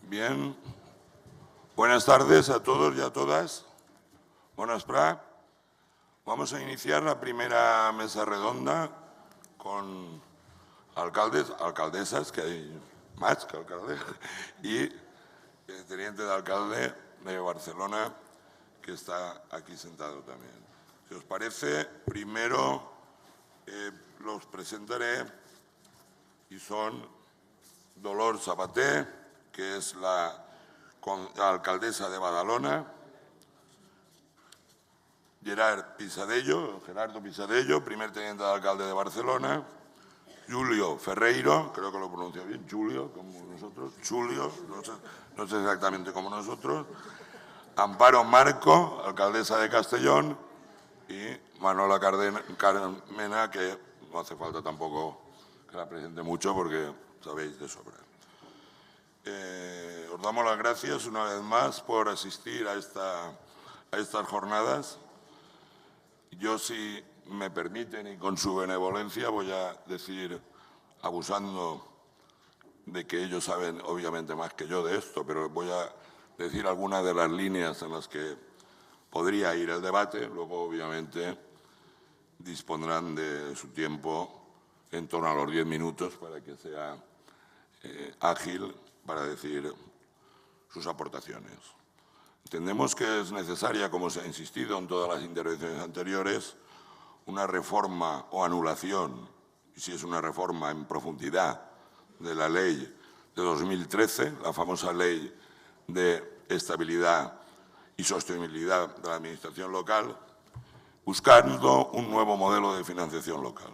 Bien. Buenas tardes a todos y a todas. Buenas pra. Vamos a iniciar la primera mesa redonda con alcaldes, alcaldesas, que hay más que alcaldes, y el teniente de alcalde de Barcelona, que está aquí sentado también. Si os parece, primero los presentaré y son Dolors Sabater, que es la alcaldesa de Badalona, Gerardo Pisadello, primer teniente de alcalde de Barcelona, Julio Ferreiro, creo que lo pronuncio bien, Julio, como nosotros, Julio, no sé exactamente como nosotros, Amparo Marco, alcaldesa de Castellón, y Manuela Carmena, que no hace falta tampoco que la presente mucho porque sabéis de sobra. Os damos las gracias una vez más por asistir a estas jornadas. Yo, si me permiten y con su benevolencia, voy a decir, abusando de que ellos saben obviamente más que yo de esto, pero voy a decir algunas de las líneas en las que podría ir el debate. Luego, obviamente, dispondrán de su tiempo en torno a los 10 minutos para que sea ágil para decir sus aportaciones. Entendemos que es necesaria, como se ha insistido en todas las intervenciones anteriores, una reforma o anulación, y si es una reforma en profundidad, de la ley de 2013, la famosa ley de estabilidad y sostenibilidad de la administración local, buscando un nuevo modelo de financiación local.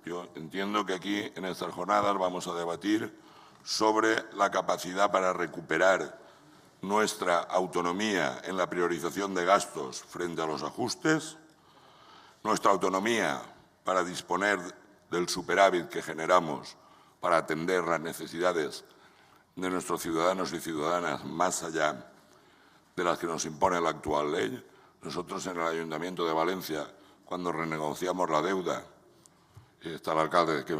Yo entiendo que aquí, en estas jornadas, vamos a debatir sobre la capacidad para recuperar nuestra autonomía en la priorización de gastos frente a los ajustes, nuestra autonomía para disponer del superávit que generamos para atender las necesidades de nuestros ciudadanos y ciudadanas más allá de las que nos impone la actual ley. Nosotros en el Ayuntamiento de Valencia, cuando renegociamos la deuda, está el alcalde que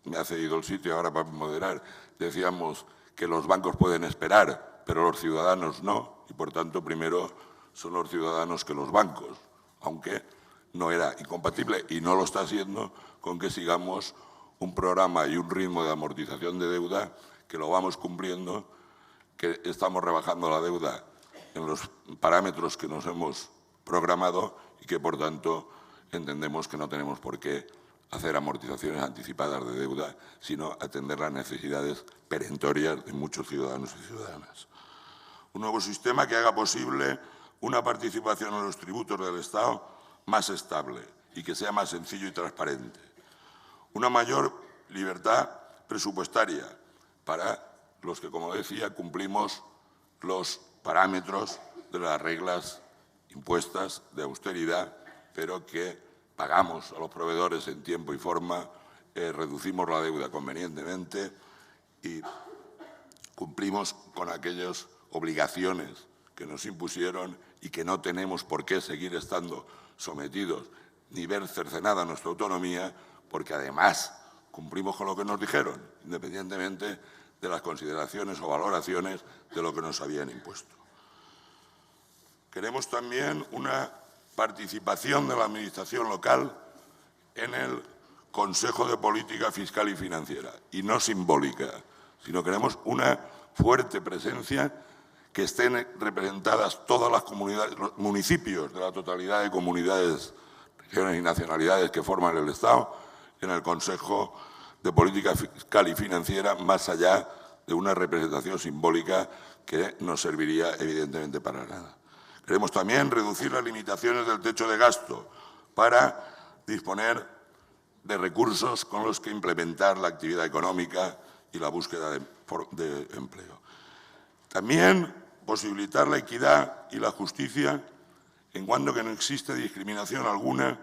me ha cedido el sitio ahora para moderar, decíamos que los bancos pueden esperar, pero los ciudadanos no, y por tanto primero son los ciudadanos que los bancos, aunque no era incompatible y no lo está siendo con que sigamos un programa y un ritmo de amortización de deuda que lo vamos cumpliendo, que estamos rebajando la deuda en los parámetros que nos hemos programado y que, por tanto, entendemos que no tenemos por qué hacer amortizaciones anticipadas de deuda, sino atender las necesidades perentorias de muchos ciudadanos y ciudadanas. Un nuevo sistema que haga posible una participación en los tributos del Estado más estable y que sea más sencillo y transparente. Una mayor libertad presupuestaria para los que, como decía, cumplimos los parámetros de las reglas impuestas de austeridad, pero que pagamos a los proveedores en tiempo y forma, reducimos la deuda convenientemente y cumplimos con aquellas obligaciones que nos impusieron y que no tenemos por qué seguir estando sometidos ni ver cercenada nuestra autonomía, porque además cumplimos con lo que nos dijeron, independientemente de las consideraciones o valoraciones de lo que nos habían impuesto. Queremos también una participación de la Administración local en el Consejo de Política Fiscal y Financiera, y no simbólica, sino queremos una fuerte presencia, que estén representadas todas las comunidades, los municipios de la totalidad de comunidades, regiones y nacionalidades que forman el Estado en el Consejo de Política Fiscal y Financiera, más allá de una representación simbólica que no serviría evidentemente para nada. Queremos también reducir las limitaciones del techo de gasto para disponer de recursos con los que implementar la actividad económica y la búsqueda de empleo. También posibilitar la equidad y la justicia en cuanto que no existe discriminación alguna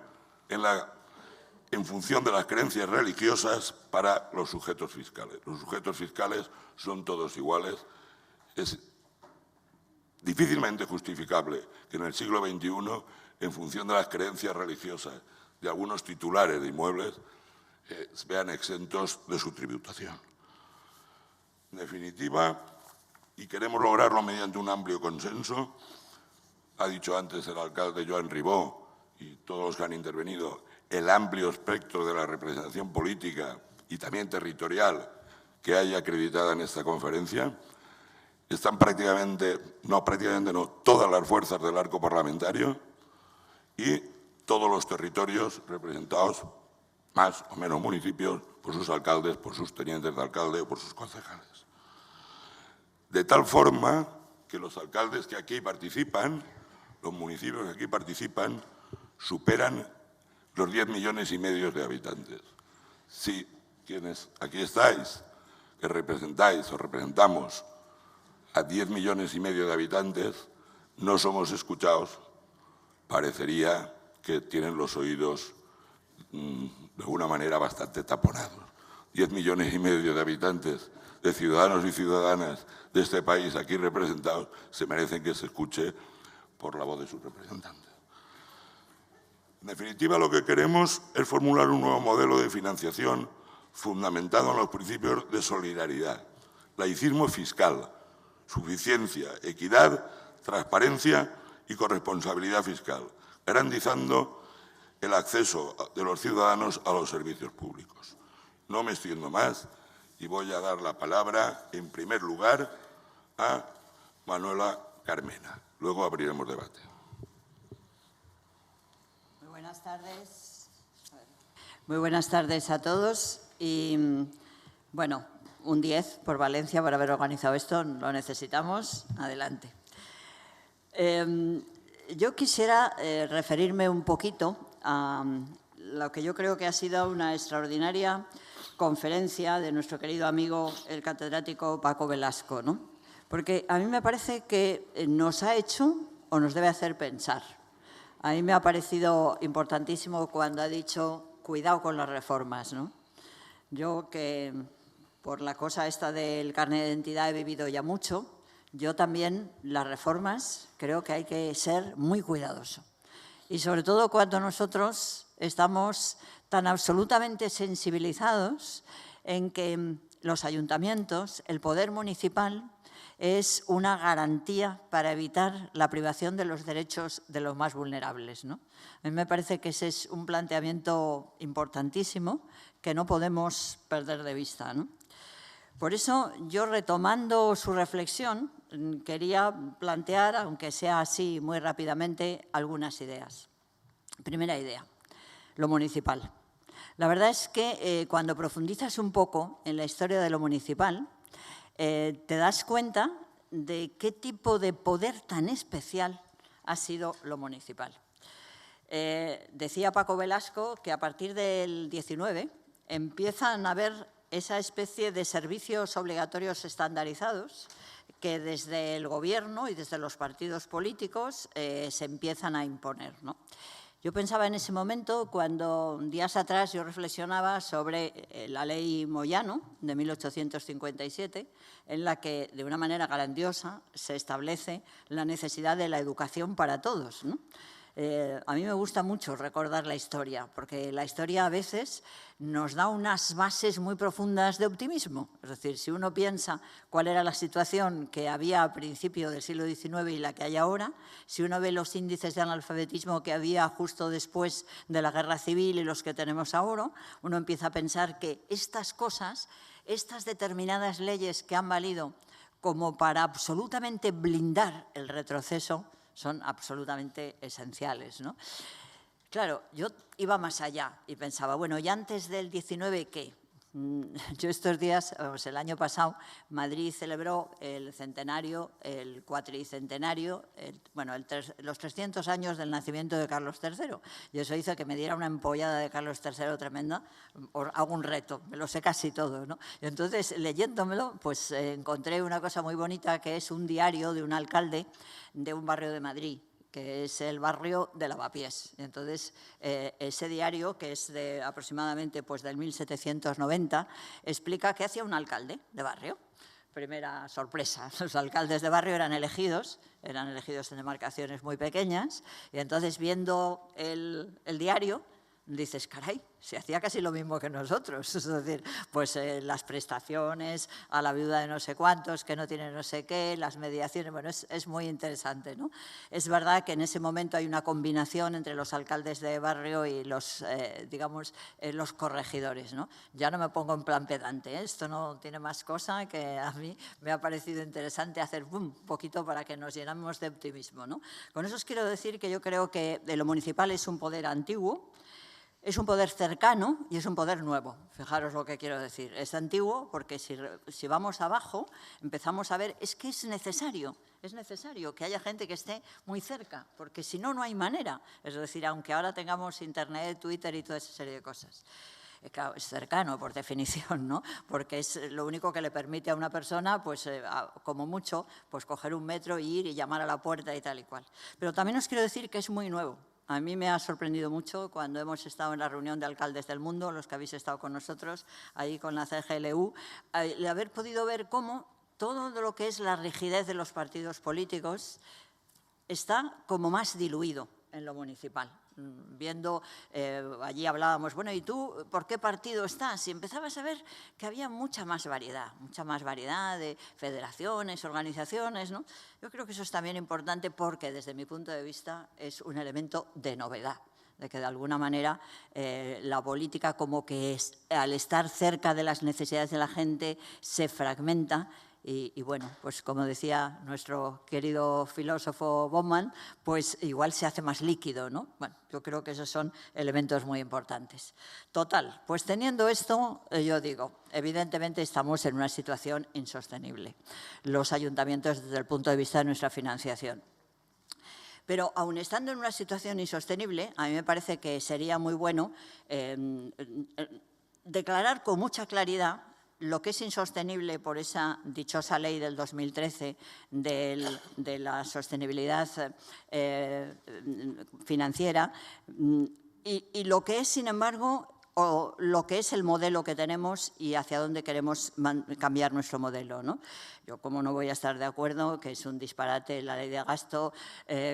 en función de las creencias religiosas para los sujetos fiscales. Los sujetos fiscales son todos iguales. Es difícilmente justificable que en el siglo XXI, en función de las creencias religiosas de algunos titulares de inmuebles, vean exentos de su tributación. En definitiva, y queremos lograrlo mediante un amplio consenso, ha dicho antes el alcalde Joan Ribó y todos los que han intervenido, el amplio espectro de la representación política y también territorial que hay acreditada en esta conferencia. Están todas las fuerzas del arco parlamentario y todos los territorios representados, más o menos municipios, por sus alcaldes, por sus tenientes de alcalde o por sus concejales. De tal forma que los alcaldes que aquí participan, los municipios que aquí participan, superan los 10,5 millones de habitantes. Si quienes aquí estáis, que representáis o representamos a 10,5 millones de habitantes, no somos escuchados, parecería que tienen los oídos de una manera bastante taponados. 10,5 millones de habitantes, de ciudadanos y ciudadanas de este país aquí representados, se merecen que se escuche por la voz de sus representantes. En definitiva, lo que queremos es formular un nuevo modelo de financiación fundamentado en los principios de solidaridad, laicismo fiscal, suficiencia, equidad, transparencia y corresponsabilidad fiscal, garantizando el acceso de los ciudadanos a los servicios públicos. No me extiendo más y voy a dar la palabra, en primer lugar, a Manuela Carmena. Luego abriremos debate. Muy buenas tardes. Muy buenas tardes a todos. Y, bueno, un 10 por Valencia por haber organizado esto. Lo necesitamos. Adelante. Yo quisiera referirme un poquito a lo que yo creo que ha sido una extraordinaria conferencia de nuestro querido amigo, el catedrático Paco Velasco, ¿no? Porque a mí me parece que nos ha hecho o nos debe hacer pensar. A mí me ha parecido importantísimo cuando ha dicho cuidado con las reformas, ¿no? Yo que por la cosa esta del carnet de identidad he vivido ya mucho, yo también las reformas creo que hay que ser muy cuidadosos. Y sobre todo cuando nosotros estamos tan absolutamente sensibilizados en que los ayuntamientos, el poder municipal, es una garantía para evitar la privación de los derechos de los más vulnerables, ¿no? A mí me parece que ese es un planteamiento importantísimo que no podemos perder de vista, ¿no? Por eso, yo retomando su reflexión, quería plantear, aunque sea así muy rápidamente, algunas ideas. Primera idea, lo municipal. La verdad es que cuando profundizas un poco en la historia de lo municipal, te das cuenta de qué tipo de poder tan especial ha sido lo municipal. Decía Paco Velasco que a partir del 19 empiezan a haber esa especie de servicios obligatorios estandarizados que desde el Gobierno y desde los partidos políticos se empiezan a imponer, ¿no? Yo pensaba en ese momento cuando días atrás yo reflexionaba sobre la ley Moyano de 1857, en la que de una manera grandiosa se establece la necesidad de la educación para todos, ¿no? A mí me gusta mucho recordar la historia, porque la historia a veces nos da unas bases muy profundas de optimismo. Es decir, si uno piensa cuál era la situación que había a principio del siglo XIX y la que hay ahora, si uno ve los índices de analfabetismo que había justo después de la Guerra Civil y los que tenemos ahora, uno empieza a pensar que estas cosas, estas determinadas leyes que han valido como para absolutamente blindar el retroceso, son absolutamente esenciales, ¿no? Claro, yo iba más allá y pensaba, bueno, ¿y antes del 19 qué? Yo estos días, el año pasado, Madrid celebró el centenario, el cuatricentenario, los 300 años del nacimiento de Carlos III. Y eso hizo que me diera una empollada de Carlos III tremenda. Hago un reto, me lo sé casi todo, ¿no? Y entonces, leyéndomelo, pues encontré una cosa muy bonita que es un diario de un alcalde de un barrio de Madrid, que es el barrio de Lavapiés. Entonces, ese diario, que es de aproximadamente del 1790, explica qué hacía un alcalde de barrio. Primera sorpresa, los alcaldes de barrio eran elegidos en demarcaciones muy pequeñas, y entonces, viendo el diario, dices, caray, se hacía casi lo mismo que nosotros. Es decir, pues las prestaciones a la viuda de no sé cuántos, que no tiene no sé qué, las mediaciones, bueno, es muy interesante, ¿no? Es verdad que en ese momento hay una combinación entre los alcaldes de barrio y los, digamos, los corregidores, ¿no? Ya no me pongo en plan pedante, ¿eh? Esto no tiene más cosa que a mí me ha parecido interesante hacer un poquito para que nos llenamos de optimismo, ¿no? Con eso os quiero decir que yo creo que lo municipal es un poder antiguo, es un poder cercano y es un poder nuevo. Fijaros lo que quiero decir. Es antiguo porque si vamos abajo empezamos a ver, es que es necesario que haya gente que esté muy cerca, porque si no, no hay manera. Es decir, aunque ahora tengamos Internet, Twitter y toda esa serie de cosas. Claro, es cercano por definición, ¿no? Porque es lo único que le permite a una persona, pues como mucho, pues coger un metro, ir y llamar a la puerta y tal y cual. Pero también os quiero decir que es muy nuevo. A mí me ha sorprendido mucho cuando hemos estado en la reunión de alcaldes del mundo, los que habéis estado con nosotros, ahí con la CGLU, el haber podido ver cómo todo lo que es la rigidez de los partidos políticos está como más diluido en lo municipal. Viendo, allí hablábamos, bueno, ¿y tú por qué partido estás? Y empezabas a ver que había mucha más variedad de federaciones, organizaciones, ¿no? Yo creo que eso es también importante porque, desde mi punto de vista, es un elemento de novedad, de que de alguna manera la política como que al estar cerca de las necesidades de la gente se fragmenta. Y bueno, pues como decía nuestro querido filósofo Bauman, pues igual se hace más líquido, ¿no? Bueno, yo creo que esos son elementos muy importantes. Total, pues teniendo esto, yo digo, evidentemente estamos en una situación insostenible. Los ayuntamientos desde el punto de vista de nuestra financiación. Pero aun estando en una situación insostenible, a mí me parece que sería muy bueno declarar con mucha claridad lo que es insostenible por esa dichosa ley del 2013 de la sostenibilidad financiera y lo que es, sin embargo, o lo que es el modelo que tenemos y hacia dónde queremos cambiar nuestro modelo, ¿no? Yo, como no voy a estar de acuerdo, que es un disparate la ley de gasto,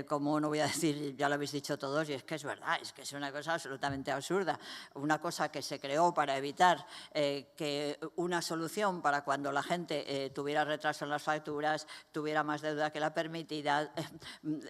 como no voy a decir, ya lo habéis dicho todos, y es que es verdad, es que es una cosa absolutamente absurda. Una cosa que se creó para evitar que una solución para cuando la gente tuviera retraso en las facturas, tuviera más deuda que la permitida,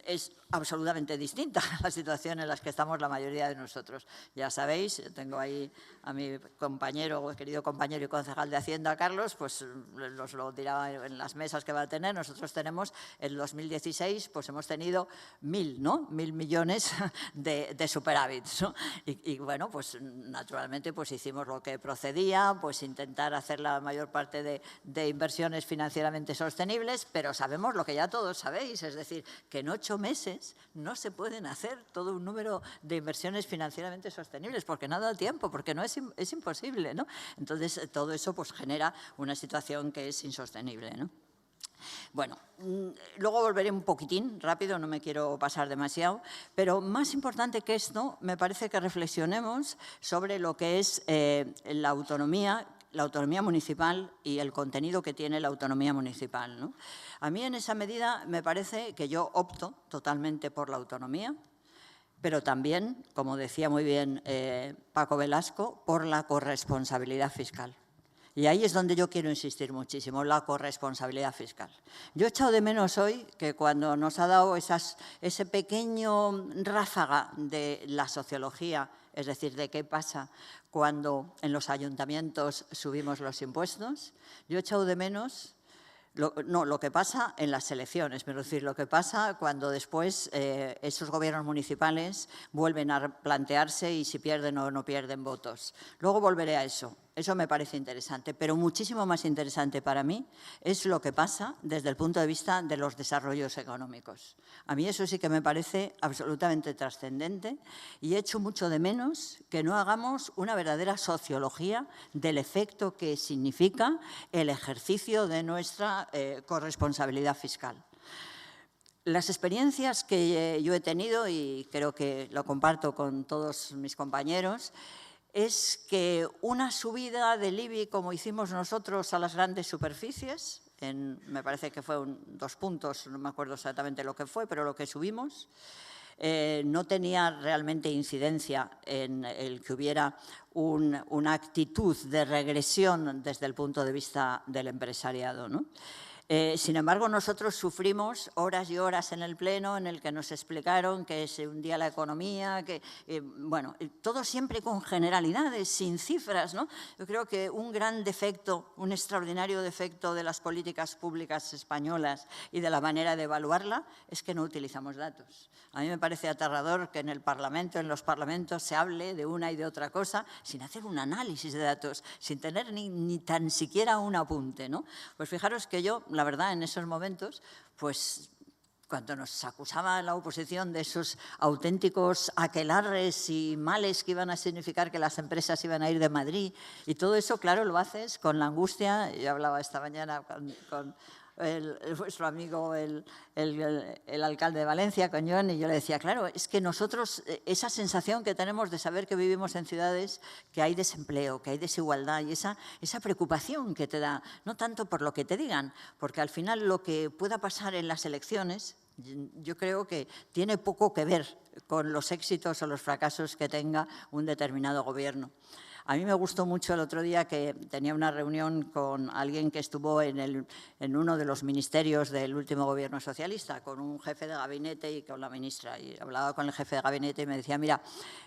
es absolutamente distinta a la situación en la que estamos la mayoría de nosotros. Ya sabéis, tengo ahí a mi compañero, querido compañero y concejal de Hacienda, Carlos, pues os lo dirá en las mesas que va a tener. Nosotros tenemos, en 2016, pues hemos tenido 1.000, ¿no? 1.000 millones de superávits, ¿no? Y bueno, pues naturalmente pues hicimos lo que procedía, pues intentar hacer la mayor parte de inversiones financieramente sostenibles, pero sabemos lo que ya todos sabéis, es decir, que en 8 meses no se pueden hacer todo un número de inversiones financieramente sostenibles, porque no da tiempo, porque no es imposible, ¿no? Entonces, todo eso pues genera una situación que es insostenible, ¿no? Bueno, luego volveré un poquitín rápido, no me quiero pasar demasiado, pero más importante que esto, me parece que reflexionemos sobre lo que es la autonomía municipal y el contenido que tiene la autonomía municipal, ¿no? A mí, en esa medida, me parece que yo opto totalmente por la autonomía, pero también, como decía muy bien Paco Velasco, por la corresponsabilidad fiscal. Y ahí es donde yo quiero insistir muchísimo, la corresponsabilidad fiscal. Yo he echado de menos hoy que cuando nos ha dado ese pequeño ráfaga de la sociología, es decir, de qué pasa cuando en los ayuntamientos subimos los impuestos, yo he echado de menos lo que pasa en las elecciones, es decir, lo que pasa cuando después esos gobiernos municipales vuelven a plantearse y si pierden o no pierden votos. Luego volveré a eso. Eso me parece interesante, pero muchísimo más interesante para mí es lo que pasa desde el punto de vista de los desarrollos económicos. A mí eso sí que me parece absolutamente trascendente y echo mucho de menos que no hagamos una verdadera sociología del efecto que significa el ejercicio de nuestra corresponsabilidad fiscal. Las experiencias que yo he tenido, y creo que lo comparto con todos mis compañeros, es que una subida del IBI, como hicimos nosotros a las grandes superficies, me parece que fue 2 puntos, no me acuerdo exactamente lo que fue, pero lo que subimos, no tenía realmente incidencia en el que hubiera una actitud de regresión desde el punto de vista del empresariado, ¿no? Sin embargo, nosotros sufrimos horas y horas en el Pleno en el que nos explicaron que se hundía la economía, bueno, todo siempre con generalidades, sin cifras, ¿no? Yo creo que un gran defecto, un extraordinario defecto de las políticas públicas españolas y de la manera de evaluarla es que no utilizamos datos. A mí me parece aterrador que en el Parlamento, en los parlamentos, se hable de una y de otra cosa sin hacer un análisis de datos, sin tener ni tan siquiera un apunte, ¿no? Pues fijaros que yo, la verdad, en esos momentos, pues cuando nos acusaba la oposición de esos auténticos aquelarres y males que iban a significar que las empresas iban a ir de Madrid y todo eso, claro, lo haces con la angustia. Yo hablaba esta mañana con vuestro amigo, el alcalde de Valencia, con Joan, y yo le decía, claro, es que nosotros, esa sensación que tenemos de saber que vivimos en ciudades que hay desempleo, que hay desigualdad, y esa preocupación que te da, no tanto por lo que te digan, porque al final lo que pueda pasar en las elecciones, yo creo que tiene poco que ver con los éxitos o los fracasos que tenga un determinado gobierno. A mí me gustó mucho el otro día que tenía una reunión con alguien que estuvo en uno de los ministerios del último gobierno socialista, con un jefe de gabinete y con la ministra. Y hablaba con el jefe de gabinete y me decía, mira,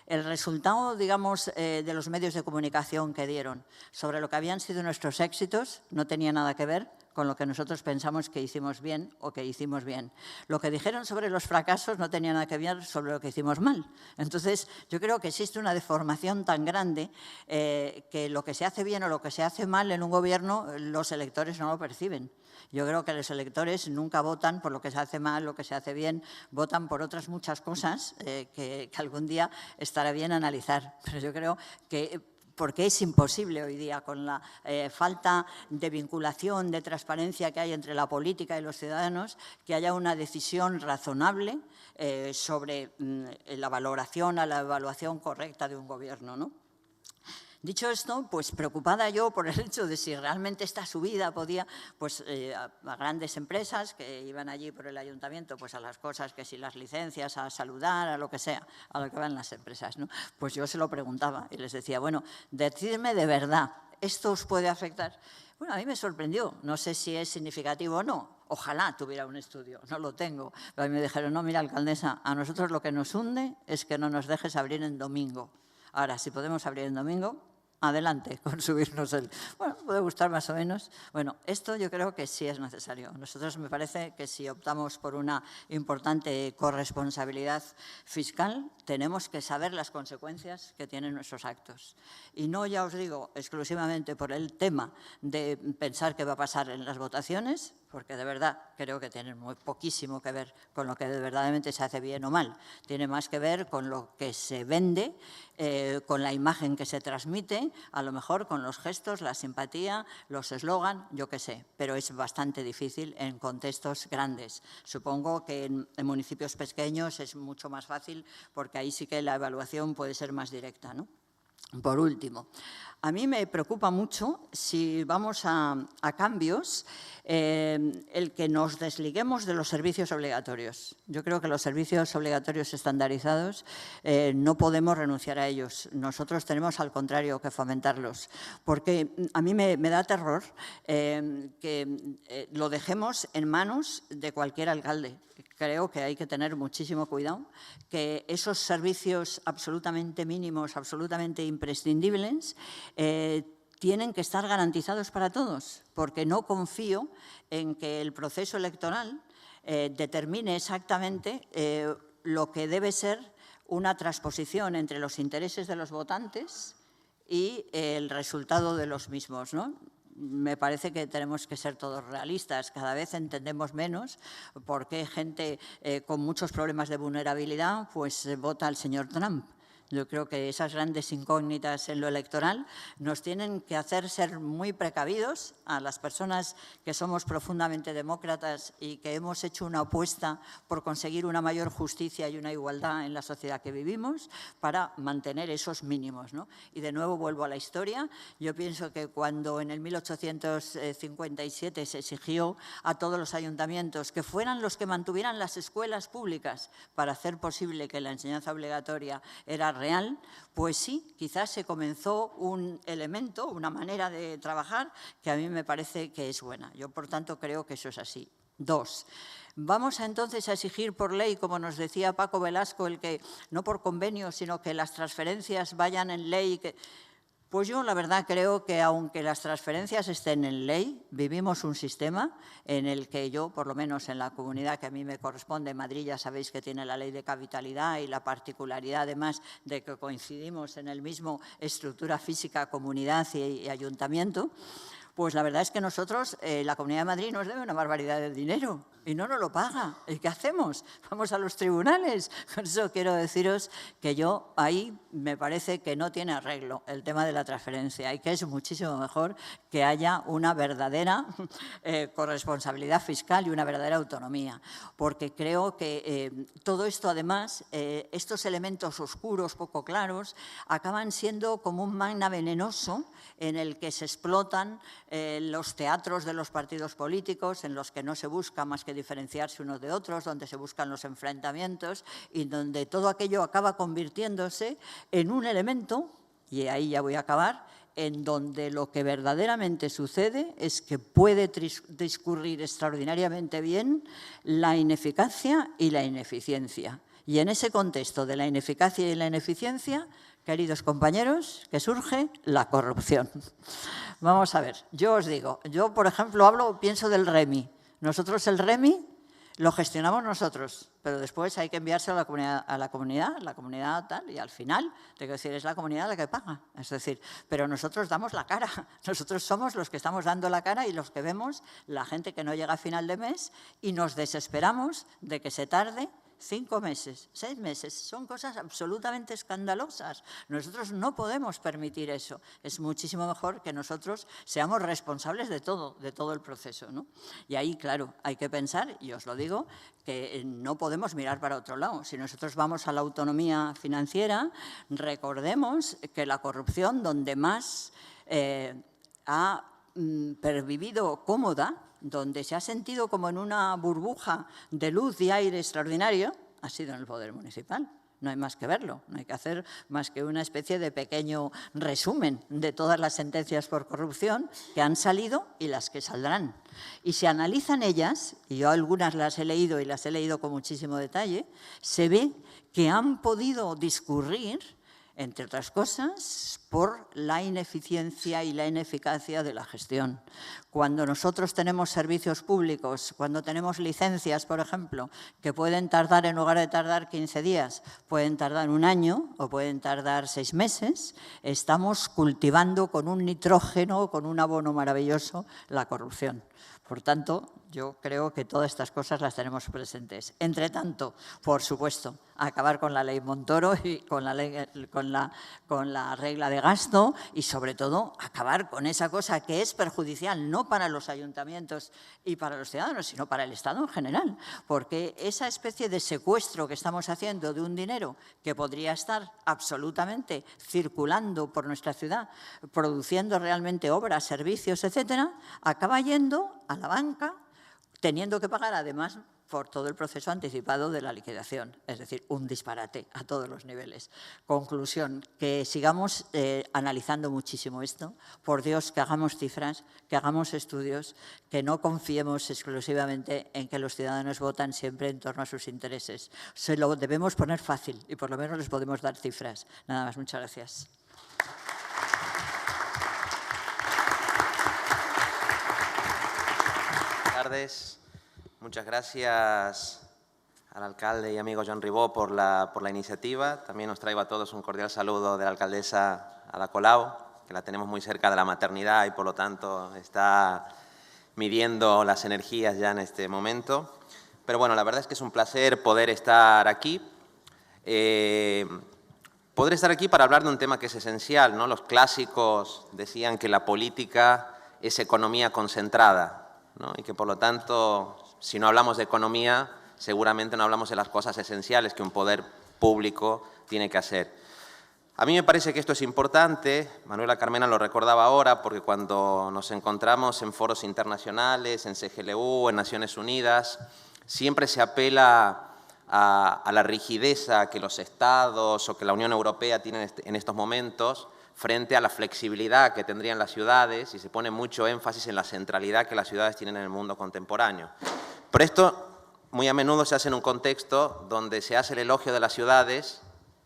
el resultado, digamos, de los medios de comunicación que dieron sobre lo que habían sido nuestros éxitos no tenía nada que ver con lo que nosotros pensamos que hicimos bien o que hicimos bien. Lo que dijeron sobre los fracasos no tenía nada que ver sobre lo que hicimos mal. Entonces, yo creo que existe una deformación tan grande que lo que se hace bien o lo que se hace mal en un gobierno, los electores no lo perciben. Yo creo que los electores nunca votan por lo que se hace mal, lo que se hace bien, votan por otras muchas cosas que algún día estará bien analizar. Pero yo creo que porque es imposible hoy día, con la falta de vinculación, de transparencia que hay entre la política y los ciudadanos, que haya una decisión razonable sobre la valoración, a la evaluación correcta de un gobierno, ¿no? Dicho esto, pues preocupada yo por el hecho de si realmente esta subida podía, pues a grandes empresas que iban allí por el ayuntamiento, pues a las cosas, que si las licencias, a saludar, a lo que sea, a lo que van las empresas, ¿no? Pues yo se lo preguntaba y les decía, bueno, decidme de verdad, ¿esto os puede afectar? Bueno, a mí me sorprendió, no sé si es significativo o no, ojalá tuviera un estudio, no lo tengo, pero a mí me dijeron, no, mira, alcaldesa, a nosotros lo que nos hunde es que no nos dejes abrir en domingo. Ahora, si podemos abrir en domingo, adelante con subirnos el... Bueno, puede gustar más o menos. Bueno, esto yo creo que sí es necesario. Nosotros me parece que si optamos por una importante corresponsabilidad fiscal, tenemos que saber las consecuencias que tienen nuestros actos. Y no, ya os digo, exclusivamente por el tema de pensar qué va a pasar en las votaciones, porque de verdad creo que tienen muy poquísimo que ver con lo que verdaderamente se hace bien o mal. Tiene más que ver con lo que se vende, con la imagen que se transmite, a lo mejor con los gestos, la simpatía, los eslogan, yo qué sé, pero es bastante difícil en contextos grandes. Supongo que en municipios pequeños es mucho más fácil porque ahí sí que la evaluación puede ser más directa, ¿no? Por último, a mí me preocupa mucho, si vamos a cambios, el que nos desliguemos de los servicios obligatorios. Yo creo que los servicios obligatorios estandarizados no podemos renunciar a ellos. Nosotros tenemos, al contrario, que fomentarlos. Porque a mí me da terror que lo dejemos en manos de cualquier alcalde. Creo que hay que tener muchísimo cuidado, que esos servicios absolutamente mínimos, absolutamente imprescindibles, tienen que estar garantizados para todos, porque no confío en que el proceso electoral determine exactamente lo que debe ser una transposición entre los intereses de los votantes y el resultado de los mismos, ¿no? Me parece que tenemos que ser todos realistas. Cada vez entendemos menos por qué gente con muchos problemas de vulnerabilidad pues vota al señor Trump. Yo creo que esas grandes incógnitas en lo electoral nos tienen que hacer ser muy precavidos a las personas que somos profundamente demócratas y que hemos hecho una apuesta por conseguir una mayor justicia y una igualdad en la sociedad que vivimos para mantener esos mínimos, ¿no? Y de nuevo vuelvo a la historia. Yo pienso que cuando en el 1857 se exigió a todos los ayuntamientos que fueran los que mantuvieran las escuelas públicas para hacer posible que la enseñanza obligatoria era real, pues sí, quizás se comenzó un elemento, una manera de trabajar que a mí me parece que es buena. Yo, por tanto, creo que eso es así. 2. Vamos entonces a exigir por ley, como nos decía Paco Velasco, el que no por convenio, sino que las transferencias vayan en ley. Pues yo la verdad creo que aunque las transferencias estén en ley, vivimos un sistema en el que yo, por lo menos en la comunidad que a mí me corresponde, Madrid ya sabéis que tiene la ley de capitalidad y la particularidad además de que coincidimos en el mismo estructura física, comunidad y ayuntamiento. Pues la verdad es que nosotros, la Comunidad de Madrid nos debe una barbaridad de dinero y no nos lo paga. ¿Y qué hacemos? Vamos a los tribunales. Con eso quiero deciros que yo ahí me parece que no tiene arreglo el tema de la transferencia y que es muchísimo mejor que haya una verdadera corresponsabilidad fiscal y una verdadera autonomía. Porque creo que todo esto, además, estos elementos oscuros, poco claros, acaban siendo como un magna venenoso en el que se explotan los teatros de los partidos políticos, en los que no se busca más que diferenciarse unos de otros, donde se buscan los enfrentamientos y donde todo aquello acaba convirtiéndose en un elemento, y ahí ya voy a acabar, en donde lo que verdaderamente sucede es que puede discurrir extraordinariamente bien la ineficacia y la ineficiencia. Y en ese contexto de la ineficacia y la ineficiencia, queridos compañeros, que surge la corrupción. Vamos a ver, yo os digo, yo por ejemplo pienso del REMI. Nosotros el REMI lo gestionamos nosotros, pero después hay que enviárselo a la comunidad tal, y al final, tengo que decir, es la comunidad la que paga. Es decir, pero nosotros damos la cara, nosotros somos los que estamos dando la cara y los que vemos la gente que no llega a final de mes y nos desesperamos de que se tarde 5 meses, 6 meses, son cosas absolutamente escandalosas. Nosotros no podemos permitir eso. Es muchísimo mejor que nosotros seamos responsables de todo el proceso, ¿no? Y ahí, claro, hay que pensar, y os lo digo, que no podemos mirar para otro lado. Si nosotros vamos a la autonomía financiera, recordemos que la corrupción donde más ha pervivido cómoda, donde se ha sentido como en una burbuja de luz y aire extraordinario, ha sido en el poder municipal. No hay más que verlo, no hay que hacer más que una especie de pequeño resumen de todas las sentencias por corrupción que han salido y las que saldrán. Y si analizan ellas, y yo algunas las he leído y las he leído con muchísimo detalle, se ve que han podido discurrir, entre otras cosas, por la ineficiencia y la ineficacia de la gestión. Cuando nosotros tenemos servicios públicos, cuando tenemos licencias, por ejemplo, que pueden tardar, en lugar de tardar 15 días, pueden tardar 1 año o pueden tardar 6 meses, estamos cultivando con un nitrógeno, con un abono maravilloso, la corrupción. Por tanto, yo creo que todas estas cosas las tenemos presentes. Entre tanto, por supuesto, acabar con la ley Montoro y con la regla de gasto y, sobre todo, acabar con esa cosa que es perjudicial no para los ayuntamientos y para los ciudadanos, sino para el Estado en general. Porque esa especie de secuestro que estamos haciendo de un dinero que podría estar absolutamente circulando por nuestra ciudad, produciendo realmente obras, servicios, etcétera, acaba yendo a la banca, teniendo que pagar además por todo el proceso anticipado de la liquidación. Es decir, un disparate a todos los niveles. Conclusión, que sigamos analizando muchísimo esto. Por Dios, que hagamos cifras, que hagamos estudios, que no confiemos exclusivamente en que los ciudadanos votan siempre en torno a sus intereses. Se lo debemos poner fácil y por lo menos les podemos dar cifras. Nada más, muchas gracias. Buenas tardes. Muchas gracias al alcalde y amigo Joan Ribó por la iniciativa. También os traigo a todos un cordial saludo de la alcaldesa Ada Colau, que la tenemos muy cerca de la maternidad y por lo tanto está midiendo las energías ya en este momento. Pero bueno, la verdad es que es un placer poder estar aquí. podré estar aquí para hablar de un tema que es esencial, ¿no? Los clásicos decían que la política es economía concentrada, ¿no? Y que, por lo tanto, si no hablamos de economía, seguramente no hablamos de las cosas esenciales que un poder público tiene que hacer. A mí me parece que esto es importante, Manuela Carmena lo recordaba ahora, porque cuando nos encontramos en foros internacionales, en CGLU, en Naciones Unidas, siempre se apela a la rigidez que los Estados o que la Unión Europea tienen en estos momentos frente a la flexibilidad que tendrían las ciudades, y se pone mucho énfasis en la centralidad que las ciudades tienen en el mundo contemporáneo. Pero esto muy a menudo se hace en un contexto donde se hace el elogio de las ciudades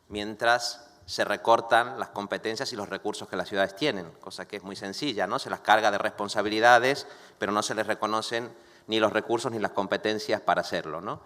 mientras se recortan las competencias y los recursos que las ciudades tienen, cosa que es muy sencilla, ¿no? Se las carga de responsabilidades, pero no se les reconocen ni los recursos ni las competencias para hacerlo, ¿no?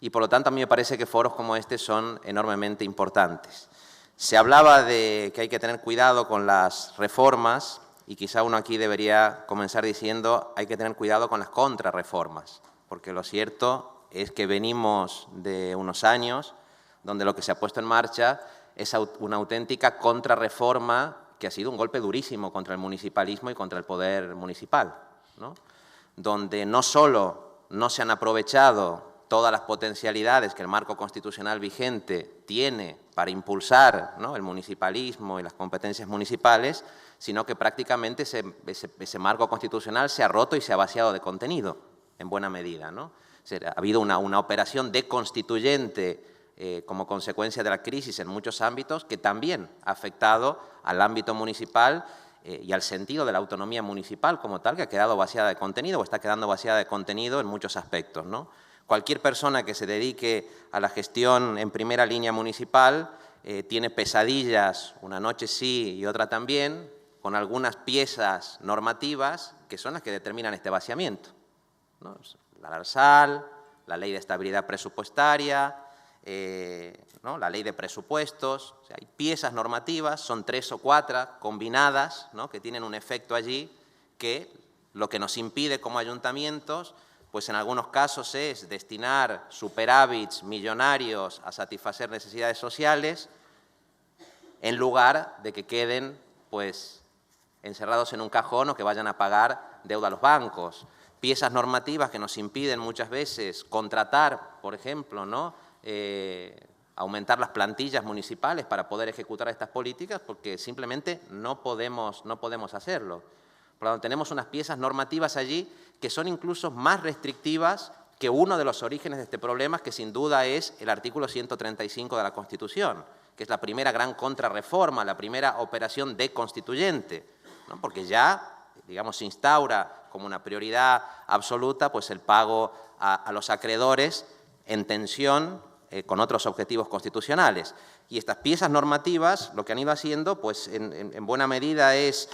Y por lo tanto a mí me parece que foros como este son enormemente importantes. Se hablaba de que hay que tener cuidado con las reformas y quizá uno aquí debería comenzar diciendo hay que tener cuidado con las contrarreformas, porque lo cierto es que venimos de unos años donde lo que se ha puesto en marcha es una auténtica contrarreforma que ha sido un golpe durísimo contra el municipalismo y contra el poder municipal, ¿no? Donde no solo no se han aprovechado todas las potencialidades que el marco constitucional vigente tiene para impulsar, ¿no?, el municipalismo y las competencias municipales, sino que prácticamente ese marco constitucional se ha roto y se ha vaciado de contenido, en buena medida, ¿no? Ha habido una operación deconstituyente como consecuencia de la crisis en muchos ámbitos que también ha afectado al ámbito municipal y al sentido de la autonomía municipal como tal, que ha quedado vaciada de contenido o está quedando vaciada de contenido en muchos aspectos, ¿no? Cualquier persona que se dedique a la gestión en primera línea municipal tiene pesadillas, una noche sí y otra también, con algunas piezas normativas que son las que determinan este vaciamiento, ¿no? La LARSAL, la Ley de Estabilidad Presupuestaria, ¿no?, la Ley de Presupuestos. O sea, hay piezas normativas, son 3 o 4 combinadas, ¿no?, que tienen un efecto allí que lo que nos impide como ayuntamientos, pues en algunos casos es destinar superávits millonarios a satisfacer necesidades sociales en lugar de que queden pues encerrados en un cajón o que vayan a pagar deuda a los bancos. Piezas normativas que nos impiden muchas veces contratar, por ejemplo, ¿no?, aumentar las plantillas municipales para poder ejecutar estas políticas porque simplemente no podemos hacerlo. Por lo tanto, tenemos unas piezas normativas allí que son incluso más restrictivas que uno de los orígenes de este problema, que sin duda es el artículo 135 de la Constitución, que es la primera gran contrarreforma, la primera operación deconstituyente, ¿no?, porque ya, digamos, se instaura como una prioridad absoluta pues el pago a los acreedores en tensión con otros objetivos constitucionales. Y estas piezas normativas lo que han ido haciendo, pues en buena medida es,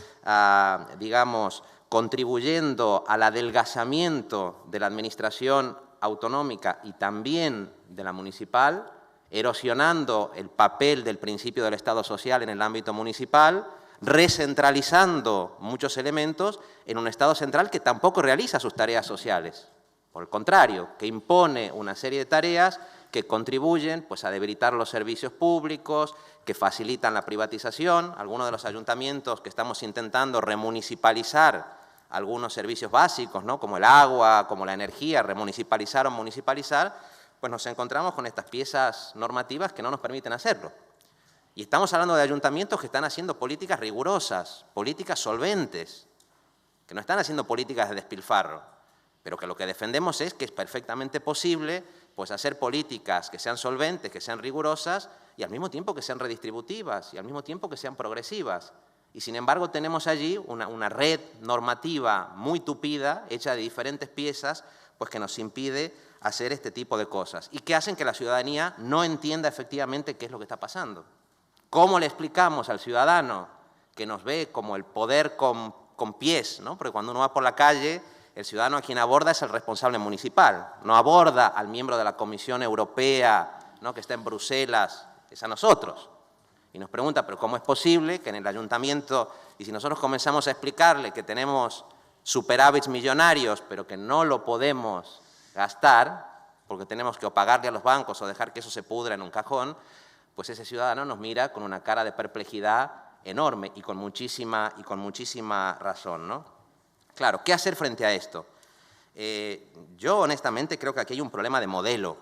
digamos, contribuyendo al adelgazamiento de la administración autonómica y también de la municipal, erosionando el papel del principio del Estado social en el ámbito municipal, recentralizando muchos elementos en un Estado central que tampoco realiza sus tareas sociales. Por el contrario, que impone una serie de tareas que contribuyen pues, a debilitar los servicios públicos, que facilitan la privatización. Algunos de los ayuntamientos que estamos intentando remunicipalizar algunos servicios básicos, ¿no?, como el agua, como la energía, remunicipalizar o municipalizar, pues nos encontramos con estas piezas normativas que no nos permiten hacerlo. Y estamos hablando de ayuntamientos que están haciendo políticas rigurosas, políticas solventes, que no están haciendo políticas de despilfarro, pero que lo que defendemos es que es perfectamente posible pues, hacer políticas que sean solventes, que sean rigurosas y al mismo tiempo que sean redistributivas y al mismo tiempo que sean progresivas. Y sin embargo tenemos allí una red normativa muy tupida, hecha de diferentes piezas, pues que nos impide hacer este tipo de cosas y que hacen que la ciudadanía no entienda efectivamente qué es lo que está pasando. ¿Cómo le explicamos al ciudadano que nos ve como el poder con pies, ¿no? Porque cuando uno va por la calle, el ciudadano a quien aborda es el responsable municipal, no aborda al miembro de la Comisión Europea, ¿no?, que está en Bruselas, es a nosotros. Y nos pregunta, ¿pero cómo es posible que en el ayuntamiento, y si nosotros comenzamos a explicarle que tenemos superávits millonarios, pero que no lo podemos gastar, porque tenemos que o pagarle a los bancos o dejar que eso se pudra en un cajón, pues ese ciudadano nos mira con una cara de perplejidad enorme y con muchísima razón, ¿no? Claro, ¿qué hacer frente a esto? Yo honestamente creo que aquí hay un problema de modelo